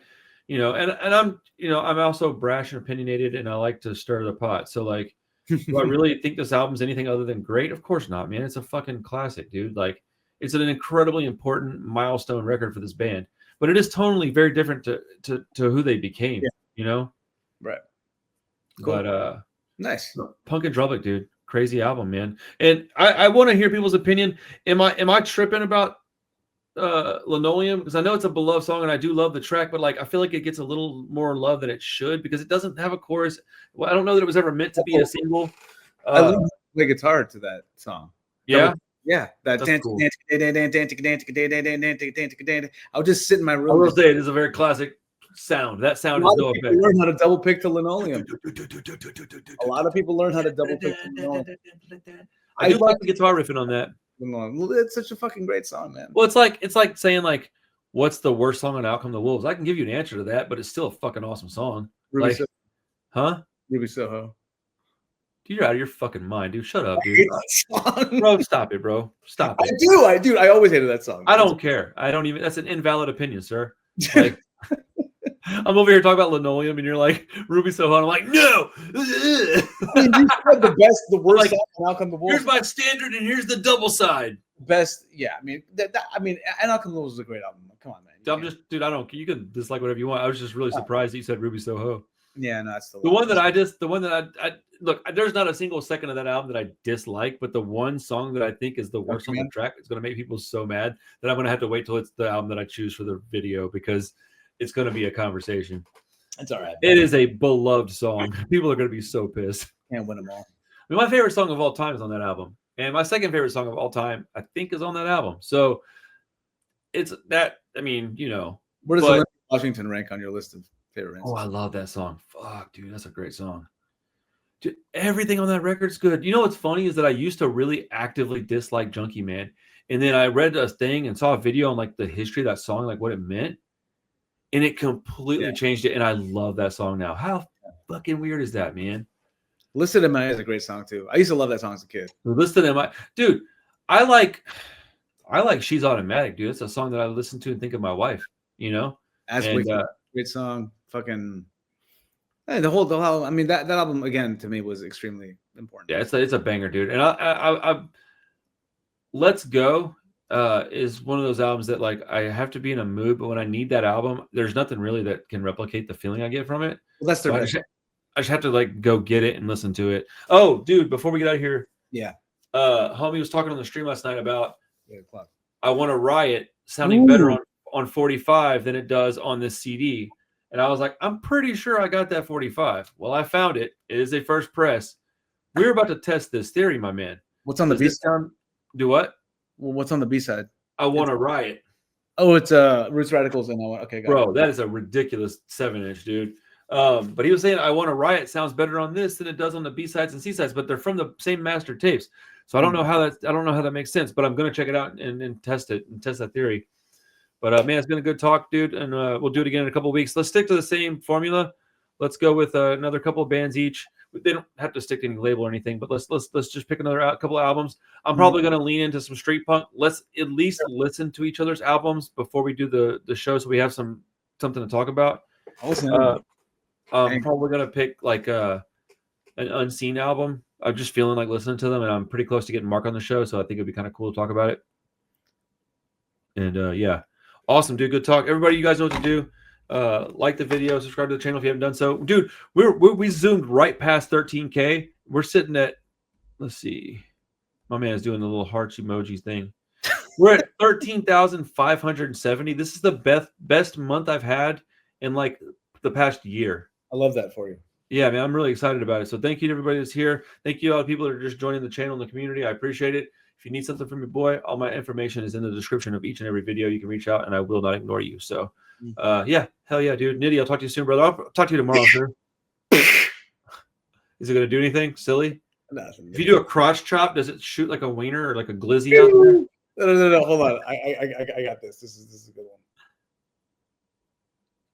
you know, and I'm also brash and opinionated, and I like to stir the pot. So like, do I really think this album's anything other than great? Of course not, man. It's a fucking classic, dude. Like, it's an incredibly important milestone record for this band. But it is tonally very different to who they became, you know? Right. Cool. But nice. Punk and Drublic, dude. Crazy album, man. And I want to hear people's opinion. Am I tripping about Linoleum? Because I know it's a beloved song and I do love the track, but like I feel like it gets a little more love than it should because it doesn't have a chorus. Well, I don't know that it was ever meant to be a single. I love the guitar to that song. Yeah. That cool. I would just sit in my room. I will say it is a very classic sound. That sound is no effect. Learn how to double pick to Linoleum. A lot of people learn how to double pick to Linoleum. I do like the guitar riffing on that. It's such a fucking great song, man. Well, it's like saying like, what's the worst song on Outcome the Wolves? I can give you an answer to that, but it's still a fucking awesome song. Ruby like, huh? Ruby Soho. Dude, you're out of your fucking mind, dude. Shut up, dude. Bro, stop it, bro. Stop it. I do. I always hated that song. I don't care. I don't even. That's an invalid opinion, sir. Like, I'm over here talking about Linoleum, and you're like Ruby Soho. I'm like, no. I mean, you said the worst like, song on Outcome the Wolves. Here's my standard, and here's the double side. Best, yeah. I mean, and Outcome the Wolves is a great album. Come on, man. Dude. I don't. You can dislike whatever you want. I was just really surprised that you said Ruby Soho. Yeah, no, that's the one that I look. There's not a single second of that album that I dislike, but the one song that I think is the worst on the track is going to make people so mad that I'm going to have to wait till it's the album that I choose for the video because it's going to be a conversation. That's all right. It is a beloved song. People are going to be so pissed. Can't win them all. I mean, my favorite song of all time is on that album, and my second favorite song of all time, I think, is on that album. So it's that. I mean, you know, where does Olympic Washington rank on your list of favorite bands? Oh, I love that song. Fuck, dude, that's a great song. Dude, everything on that record's good. You know what's funny is that I used to really actively dislike Junkie Man, and then I read a thing and saw a video on like the history of that song, like what it meant, and it completely changed it. And I love that song now. How fucking weird is that, man? Listed in My Eye is a great song too. I used to love that song as a kid. Listed in My, dude, I like She's Automatic, dude. It's a song that I listen to and think of my wife. You know, great song. Fucking the whole. I mean, that album again to me was extremely important. Yeah, it's a banger, dude. And I Let's Go is one of those albums that like I have to be in a mood, but when I need that album, there's nothing really that can replicate the feeling I get from it. Well, that's the. So I just have to like go get it and listen to it. Oh, dude, before we get out of here, homie was talking on the stream last night about I Want to Riot sounding better on 45 than it does on this CD. And I was like, I'm pretty sure I got that 45. Well, I found it. It is a first press. We're about to test this theory, my man. What's on the B side? Do what? Well, what's on the B side? I Want to Riot. Oh, it's Roots Radicals and okay, bro, that is a ridiculous 7-inch, dude. But he was saying I Want to Riot sounds better on this than it does on the B sides and C sides, but they're from the same master tapes. So I don't know how that makes sense, but I'm gonna check it out and test it and test that theory. But man, it's been a good talk, dude, and we'll do it again in a couple of weeks. Let's stick to the same formula. Let's go with another couple of bands each. They don't have to stick to any label or anything, but let's just pick another couple of albums. I'm probably going to lean into some street punk. Let's at least listen to each other's albums before we do the show, so we have something to talk about. I'm probably going to pick like an Unseen album. I'm just feeling like listening to them, and I'm pretty close to getting Mark on the show, so I think it'd be kind of cool to talk about it. And yeah, awesome, dude. Good talk. Everybody, you guys know what to do. Like the video, subscribe to the channel if you haven't done so. Dude, we zoomed right past 13K. We're sitting at, let's see. My man is doing the little hearts emojis thing. We're at 13,570. This is the best month I've had in like the past year. I love that for you. Yeah, man, I'm really excited about it. So thank you to everybody that's here. Thank you all the people that are just joining the channel and the community. I appreciate it. If you need something from your boy, all my information is in the description of each and every video. You can reach out and I will not ignore you. So yeah, hell yeah, dude. Nitty, I'll talk to you soon, brother. I'll talk to you tomorrow, sir. Is it going to do anything silly? Nothing. If you do a cross chop, does it shoot like a wiener or like a glizzy out there? No. Hold on. I got this. This is a good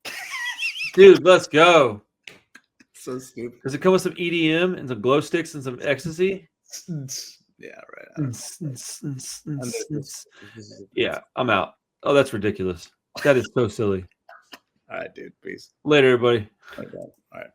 one. Dude, let's go. So stupid. Does it come with some EDM and some glow sticks and some ecstasy? Yeah, right. Yeah, I'm out. Oh, that's ridiculous. That is so silly. All right, dude. Peace. Later, everybody. All right.